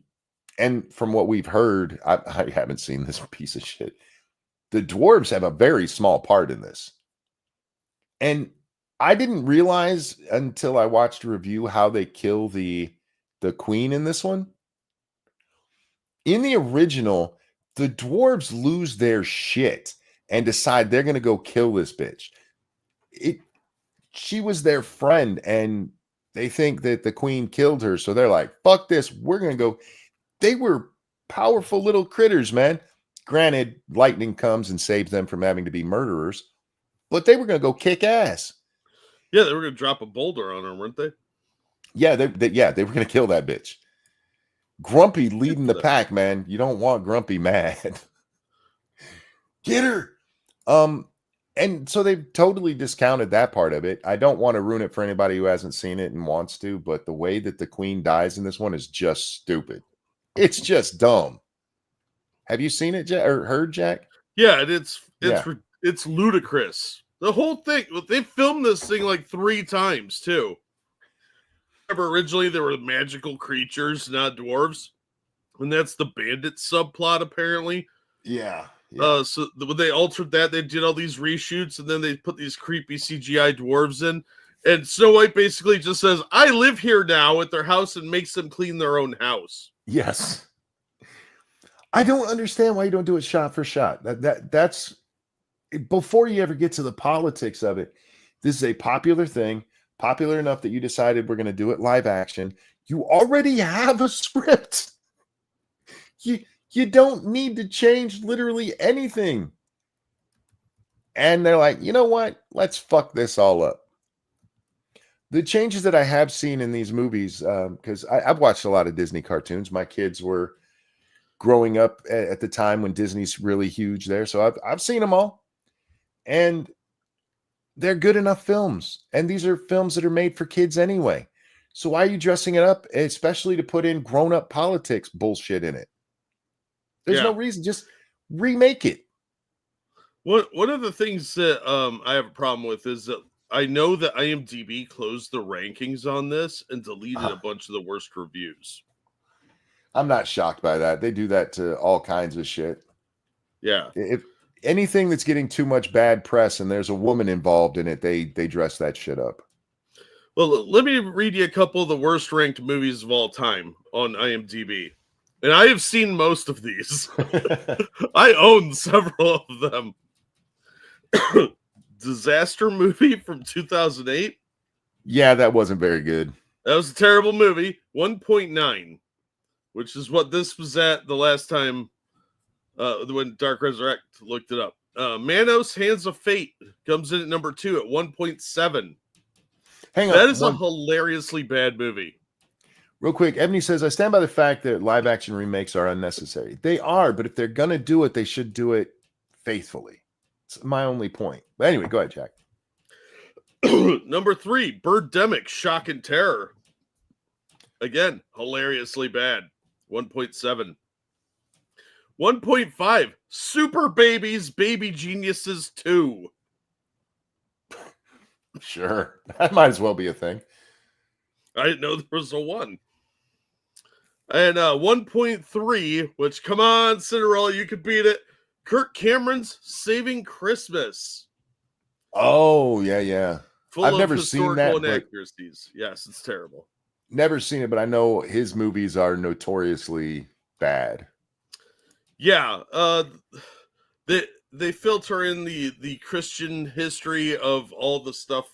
from what we've heard, I haven't seen this piece of shit. The dwarves have a very small part in this. And I didn't realize until I watched a review how they kill the queen in this one. In the original, the dwarves lose their shit and decide they're going to go kill this bitch. She was their friend, and they think that the queen killed her. So they're like, fuck this. We're going to go. They were powerful little critters, man. Granted, lightning comes and saves them from having to be murderers, but they were going to go kick ass. Yeah, they were going to drop a boulder on her, weren't they? Yeah, they were going to kill that bitch. Grumpy leading the pack, man. You don't want Grumpy mad. Get her. And so they've totally discounted that part of it. I don't want to ruin it for anybody who hasn't seen it and wants to, but the way that the queen dies in this one is just stupid. It's just dumb. Have you seen it, Jack, or heard, Jack? Yeah, it's ludicrous. The whole thing. They filmed this thing like 3 times too. Remember, originally there were magical creatures, not dwarves, and that's the bandit subplot apparently. Yeah. So when they altered that, they did all these reshoots, and then they put these creepy CGI dwarves in. And Snow White basically just says, "I live here now" at their house and makes them clean their own house. Yes. I don't understand why you don't do it shot for shot. That's before you ever get to the politics of it. This is a popular thing, popular enough that you decided we're going to do it live action. You already have a script. You don't need to change literally anything. And they're like, you know what? Let's fuck this all up. The changes that I have seen in these movies, because I've watched a lot of Disney cartoons. My kids were growing up at the time when Disney's really huge there. So I've seen them all. And they're good enough films. And these are films that are made for kids anyway. So why are you dressing it up, especially to put in grown-up politics bullshit in it? There's no reason. Just remake it. One of the things that I have a problem with is that I know that IMDb closed the rankings on this and deleted a bunch of the worst reviews. I'm not shocked by that. They do that to all kinds of shit. Yeah. If anything that's getting too much bad press and there's a woman involved in it, they dress that shit up. Well, let me read you a couple of the worst ranked movies of all time on IMDb. And I have seen most of these. I own several of them. Disaster movie from 2008. Yeah, that wasn't very good. That was a terrible movie. 1.9, which is what this was at the last time when Dark Resurrect looked it up. Manos Hands of Fate comes in at number 2 at 1.7. Hang on. That is a hilariously bad movie. Real quick, Ebony says, I stand by the fact that live action remakes are unnecessary. They are, but if they're going to do it, they should do it faithfully. It's my only point. But anyway, go ahead, Jack. Number 3, Birdemic, Shock and Terror. Again, hilariously bad. 1.7. 1.5, Super Babies, Baby Geniuses 2. Sure. That might as well be a thing. I didn't know there was a 1. And 1.3, which, come on, Cinderella, you could beat it. Kirk Cameron's Saving Christmas. Oh, yeah. I've never seen that. Inaccuracies. Yes, it's terrible. Never seen it, but I know his movies are notoriously bad. Yeah. They filter in the Christian history of all the stuff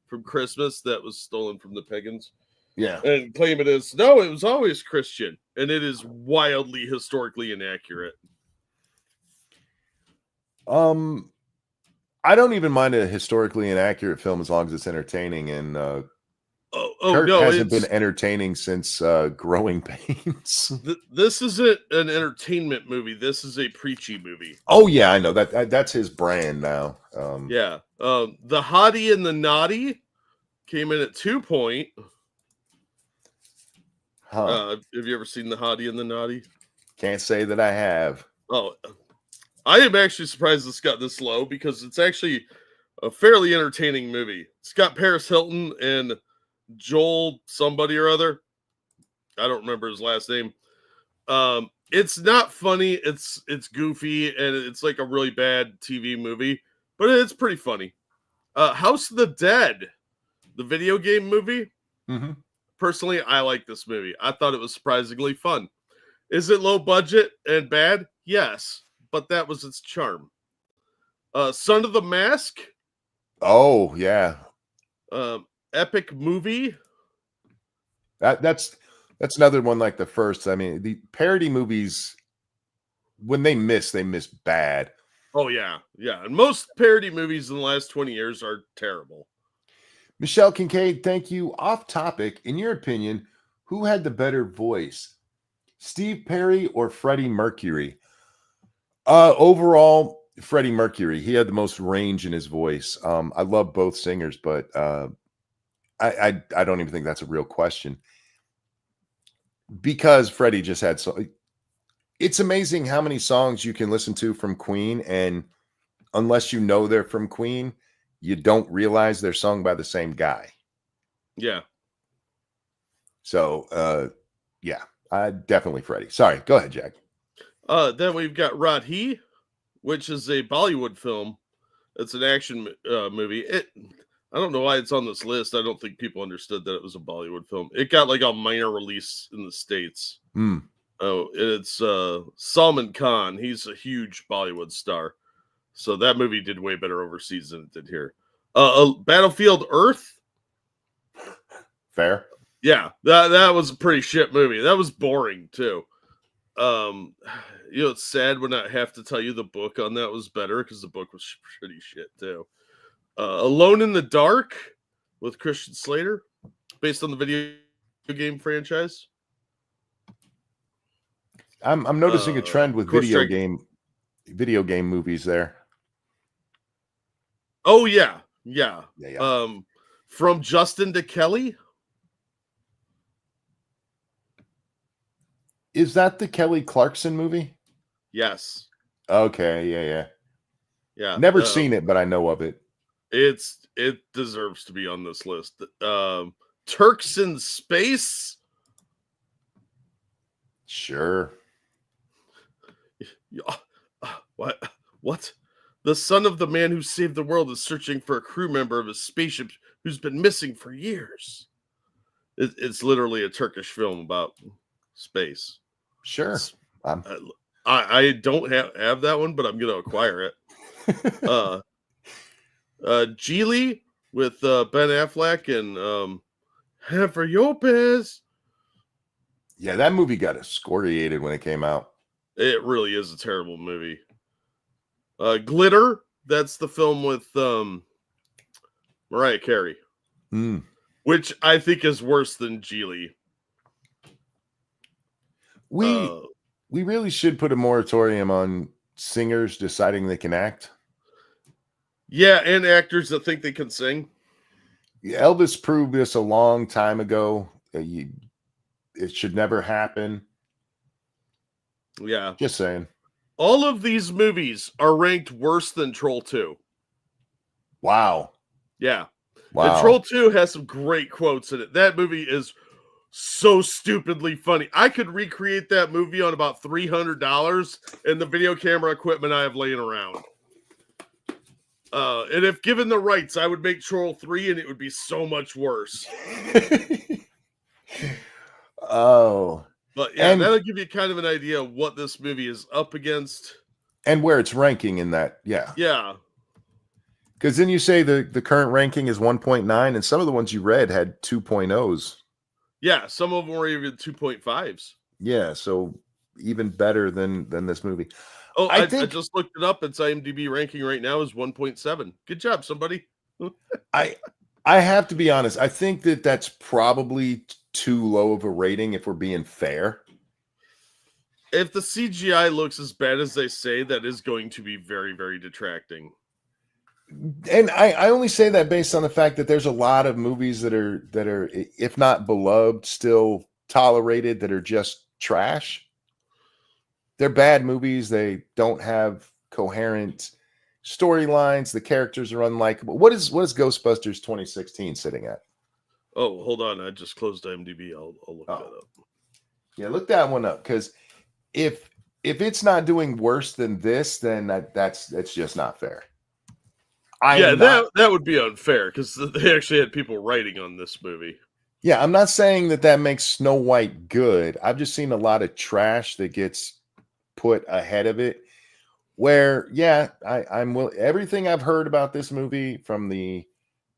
from Christmas that was stolen from the pagans. Yeah. And claim it as, no, it was always Christian. And it is wildly historically inaccurate. I don't even mind a historically inaccurate film as long as it's entertaining. And Kurt hasn't been entertaining since Growing Pains. This isn't an entertainment movie. This is a preachy movie. Oh, yeah, I know. That's his brand now. Yeah. The Hottie and the Naughty came in at 2 point. Have you ever seen The Hottie and the Naughty? Can't say that I have. Oh, I am actually surprised this got this low because it's actually A fairly entertaining movie. It's got Paris Hilton and Joel somebody or other. I don't remember his last name. It's not funny. It's goofy, and it's like a really bad TV movie, but it's pretty funny. House of the Dead, the video game movie. Mm-hmm. Personally, I like this movie. I thought it was surprisingly fun. Is it low budget and bad? Yes, but that was its charm. Son of the Mask. Oh yeah, Epic movie. that's another one like the first. I mean, the parody movies, when they miss bad. Oh yeah, yeah. And most parody movies in the last 20 years are terrible. Michelle Kincaid, thank you. Off topic, in your opinion, who had the better voice, Steve Perry or Freddie Mercury? Overall, Freddie Mercury. He had the most range in his voice. I love both singers, but I don't even think that's a real question, because Freddie just had so. It's amazing how many songs you can listen to from Queen, and unless you know they're from Queen, you don't realize they're sung by the same guy. Yeah. So, yeah, definitely Freddie. Sorry, go ahead, Jack. Then we've got Radhi, which is a Bollywood film. It's an action movie. I don't know why it's on this list. I don't think people understood that it was a Bollywood film. It got like a minor release in the States. Oh, it's Salman Khan. He's a huge Bollywood star. So that movie did way better overseas than it did here. Battlefield Earth. Fair. Yeah, that was a pretty shit movie. That was boring too. It's sad when I have to tell you the book on that was better, because the book was pretty shit too. Alone in the Dark with Christian Slater, based on the video game franchise. I'm noticing a trend with video game movies there. Oh yeah. Yeah. From Justin to Kelly. Is that the Kelly Clarkson movie? Yes. Okay. Yeah. Never seen it, but I know of it. It deserves to be on this list. Turks in Space. Sure. What? The son of the man who saved the world is searching for a crew member of his spaceship who's been missing for years. It's literally a Turkish film about space. Sure. I don't have that one, but I'm going to acquire it. Geely with Ben Affleck and Jennifer Lopez. Yeah, that movie got excoriated when it came out. It really is a terrible movie. Glitter, that's the film with Mariah Carey, which I think is worse than Geely. We really should put a moratorium on singers deciding they can act. Yeah, and actors that think they can sing. Elvis proved this a long time ago. It should never happen. Yeah. Just saying. All of these movies are ranked worse than Troll 2. Wow. Yeah. Wow. And Troll 2 has some great quotes in it. That movie is so stupidly funny. I could recreate that movie on about $300 and the video camera equipment I have laying around. And if given the rights, I would make Troll 3 and it would be so much worse. Oh. But yeah, that'll give you kind of an idea of what this movie is up against. And where it's ranking in that. Yeah. Yeah. Because then you say the current ranking is 1.9, and some of the ones you read had 2.0s. Yeah, some of them were even 2.5s. Yeah, so even better than this movie. Oh, I just looked it up. Its IMDb ranking right now is 1.7. Good job, somebody. I have to be honest. I think that's probably too low of a rating if we're being fair. If the CGI looks as bad as they say, that is going to be very, very detracting. And I only say that based on the fact that there's a lot of movies that are, if not beloved, still tolerated, that are just trash. They're bad movies. They don't have coherent storylines. The characters are unlikable. What is Ghostbusters 2016 sitting at? Oh, hold on. I just closed IMDb. I'll look that up. Yeah, look that one up, because if it's not doing worse than this, then that's just not fair. That would be unfair because they actually had people writing on this movie. Yeah, I'm not saying that makes Snow White good. I've just seen a lot of trash that gets put ahead of it. Where, yeah, I'm everything I've heard about this movie, from the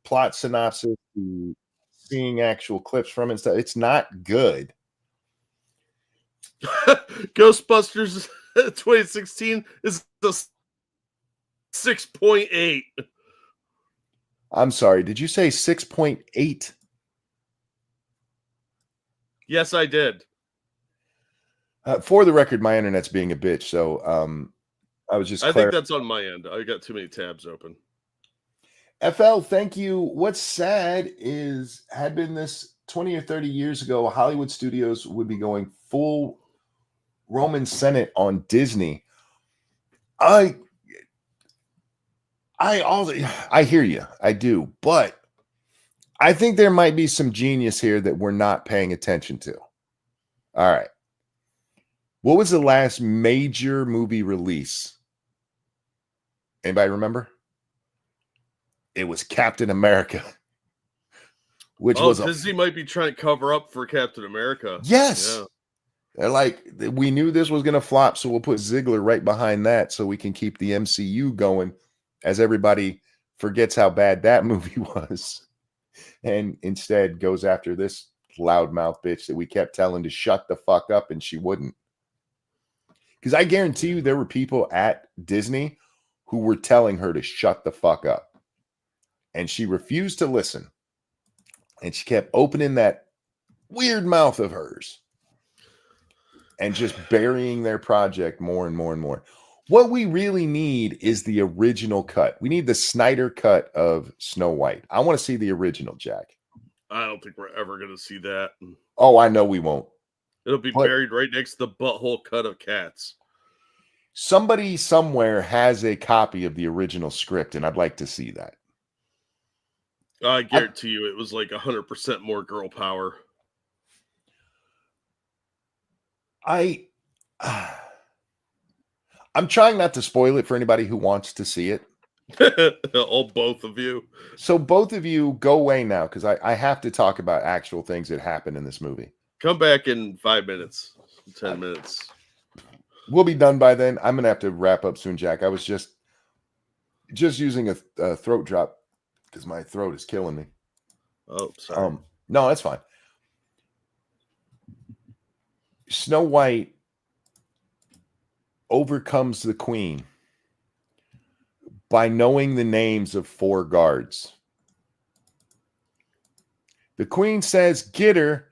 plot synopsis to seeing actual clips from it and stuff, it's not good. Ghostbusters 2016 is the 6.8. I'm sorry, did you say 6.8? Yes, I did. For the record, my internet's being a bitch, so I was just. I think that's on my end. I got too many tabs open. FL, thank you. What's sad is, had been this 20 or 30 years ago, Hollywood studios would be going full Roman Senate on Disney. I hear you. I do. But I think there might be some genius here that we're not paying attention to. All right. What was the last major movie release? Anybody remember? It was Captain America. Which was Disney might be trying to cover up for Captain America. Yes. Yeah. They're like, we knew this was going to flop, so we'll put Ziegler right behind that so we can keep the MCU going, as everybody forgets how bad that movie was, and instead goes after this loudmouth bitch that we kept telling to shut the fuck up, and she wouldn't. Because I guarantee you there were people at Disney who were telling her to shut the fuck up, and she refused to listen, and she kept opening that weird mouth of hers and just burying their project more and more and more. What we really need is the original cut. We need the Snyder cut of Snow White. I want to see the original, Jack. I don't think we're ever going to see that. Oh, I know we won't. It'll be buried right next to the butthole cut of Cats. Somebody somewhere has a copy of the original script, and I'd like to see that. I guarantee you it was like 100% more girl power. I'm trying not to spoil it for anybody who wants to see it. Both of you. So both of you go away now, because I have to talk about actual things that happened in this movie. Come back in 5 minutes, 10 minutes. We'll be done by then. I'm going to have to wrap up soon, Jack. I was just using a throat drop because my throat is killing me. Oh, sorry. No, that's fine. Snow White overcomes the queen by knowing the names of 4 guards. The queen says, "Get her."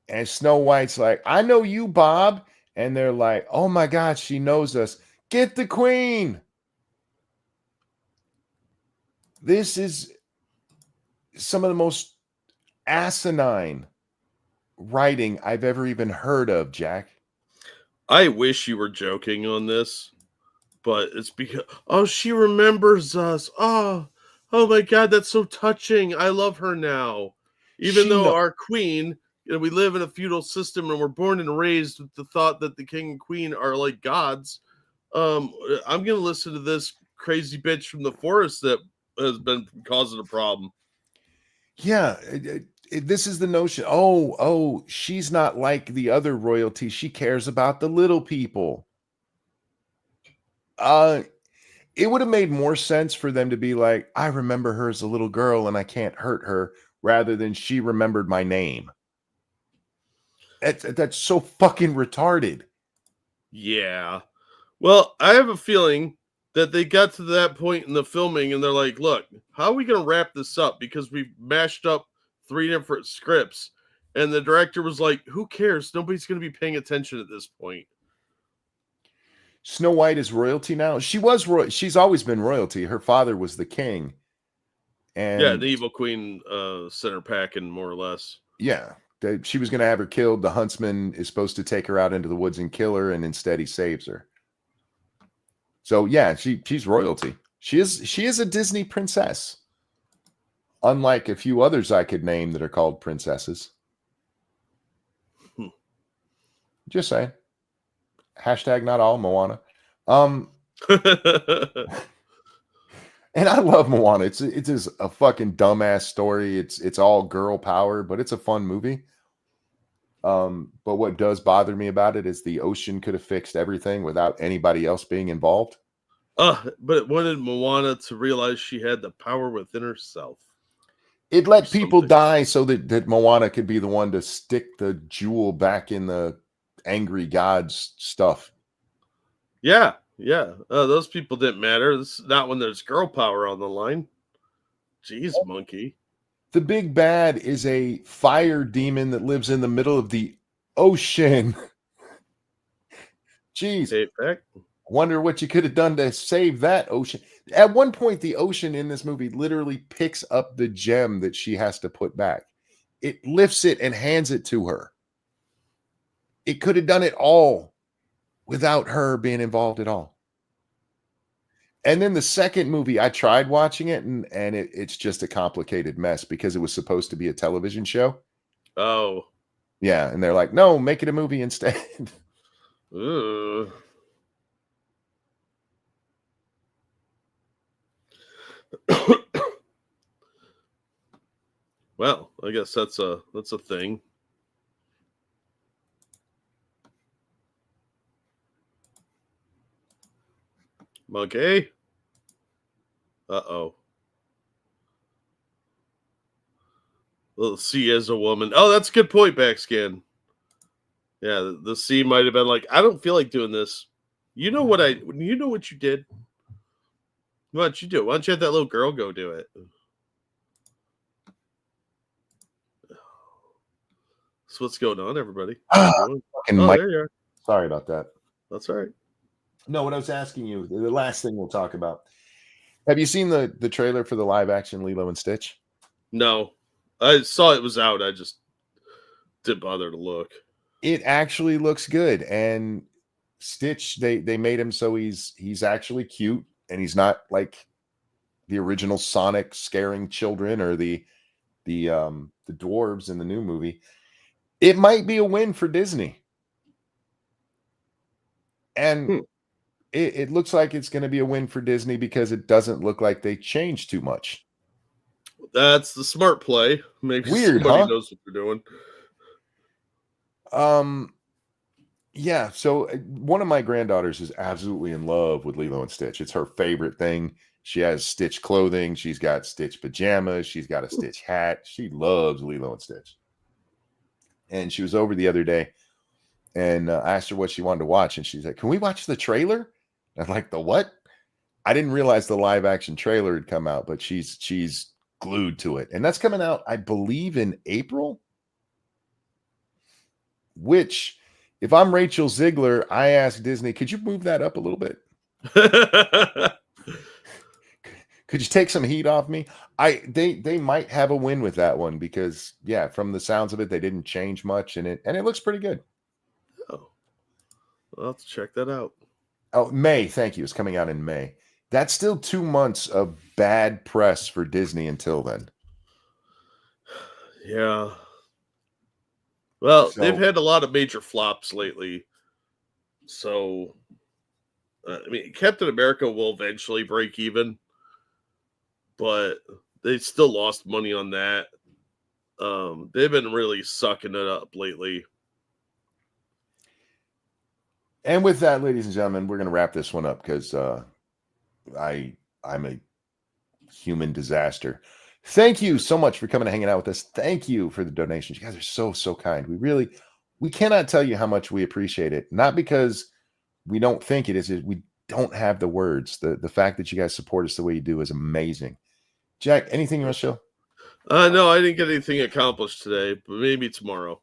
And Snow White's like, "I know you, Bob." And they're like, "Oh my God, she knows us. Get the queen." This is some of the most asinine writing I've ever even heard of, Jack. I wish you were joking on this, but it's because, she remembers us. Oh my God, that's so touching. I love her now. Even though our queen, we live in a feudal system and we're born and raised with the thought that the king and queen are like gods. I'm going to listen to this crazy bitch from the forest that has been causing a problem. Yeah, this is the notion. Oh, she's not like the other royalty. She cares about the little people. It would have made more sense for them to be like, "I remember her as a little girl and I can't hurt her," rather than "she remembered my name." That's so fucking retarded. Yeah. Well, I have a feeling that they got to that point in the filming and they're like, "Look, how are we going to wrap this up? Because we've mashed up 3 different scripts." And the director was like, "Who cares? Nobody's going to be paying attention at this point." Snow White is royalty now. She was she's always been royalty. Her father was the king. And yeah, the evil queen sent her packing, more or less. Yeah. She was going to have her killed. The huntsman is supposed to take her out into the woods and kill her, and instead he saves her. So yeah, she's royalty. She is a Disney princess. Unlike a few others I could name that are called princesses. Just saying. Hashtag not all Moana. And I love Moana. It's just a fucking dumbass story. It's all girl power, but it's a fun movie. But what does bother me about it is the ocean could have fixed everything without anybody else being involved. But it wanted Moana to realize she had the power within herself. It let people die so that Moana could be the one to stick the jewel back in the angry god's stuff. Yeah. Those people didn't matter. This is not when there's girl power on the line. Jeez, monkey. The big bad is a fire demon that lives in the middle of the ocean. Jeez. Hey, back. Wonder what you could have done to save that ocean. At one point, the ocean in this movie literally picks up the gem that she has to put back. It lifts it and hands it to her. It could have done it all without her being involved at all. And then the second movie, I tried watching it, and it's just a complicated mess because it was supposed to be a television show. Oh. Yeah, and they're like, no, make it a movie instead. Ugh. Well, I guess that's a thing. Monkey. Uh-oh. Well, C as a woman. Oh, that's a good point, Backscan. Yeah, the C might have been like, I don't feel like doing this. You know what you did? Why don't you do it? Why don't you have that little girl go do it? So what's going on, everybody? Fucking Mike. There you are. Sorry about that. That's all right. No, what I was asking you, the last thing we'll talk about. Have you seen the trailer for the live action Lilo and Stitch? No. I saw it was out. I just didn't bother to look. It actually looks good. And Stitch, they made him so he's actually cute, and he's not like the original Sonic scaring children or the dwarves in the new movie. It might be a win for Disney. And it looks like it's going to be a win for Disney because it doesn't look like they changed too much. That's the smart play. Maybe Weird, somebody huh? knows what they're doing. Yeah. So one of my granddaughters is absolutely in love with Lilo and Stitch. It's her favorite thing. She has Stitch clothing. She's got Stitch pajamas. She's got a Stitch hat. She loves Lilo and Stitch. And she was over the other day, and I asked her what she wanted to watch, and she's like, "Can we watch the trailer?" And I'm like, "The what?" I didn't realize the live action trailer had come out, but she's glued to it, and that's coming out, I believe, in April. Which, if I'm Rachel Ziegler, I ask Disney, could you move that up a little bit? Could you take some heat off me? They might have a win with that one because, yeah, from the sounds of it, they didn't change much, and it looks pretty good. Oh, I'll have to check that out. Oh, May, thank you. It's coming out in May. That's still 2 months of bad press for Disney until then. Yeah. Well, So- they've had a lot of major flops lately. So, I mean, Captain America will eventually break even, but they still lost money on that. They've been really sucking it up lately. And with that, ladies and gentlemen, we're going to wrap this one up because I'm a human disaster. Thank you so much for coming and hanging out with us. Thank you for the donations. You guys are so kind. We cannot tell you how much we appreciate it. Not because we don't think it is. We don't have the words. The fact that you guys support us the way you do is amazing. Jack, anything you want to show? No, I didn't get anything accomplished today, but maybe tomorrow.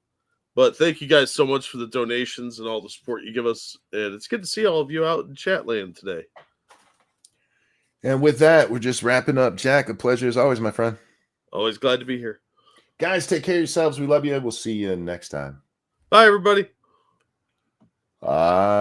But thank you guys so much for the donations and all the support you give us. And it's good to see all of you out in chat land today. And with that, we're just wrapping up. Jack, a pleasure as always, my friend. Always glad to be here. Guys, take care of yourselves. We love you. We'll see you next time. Bye, everybody. Bye.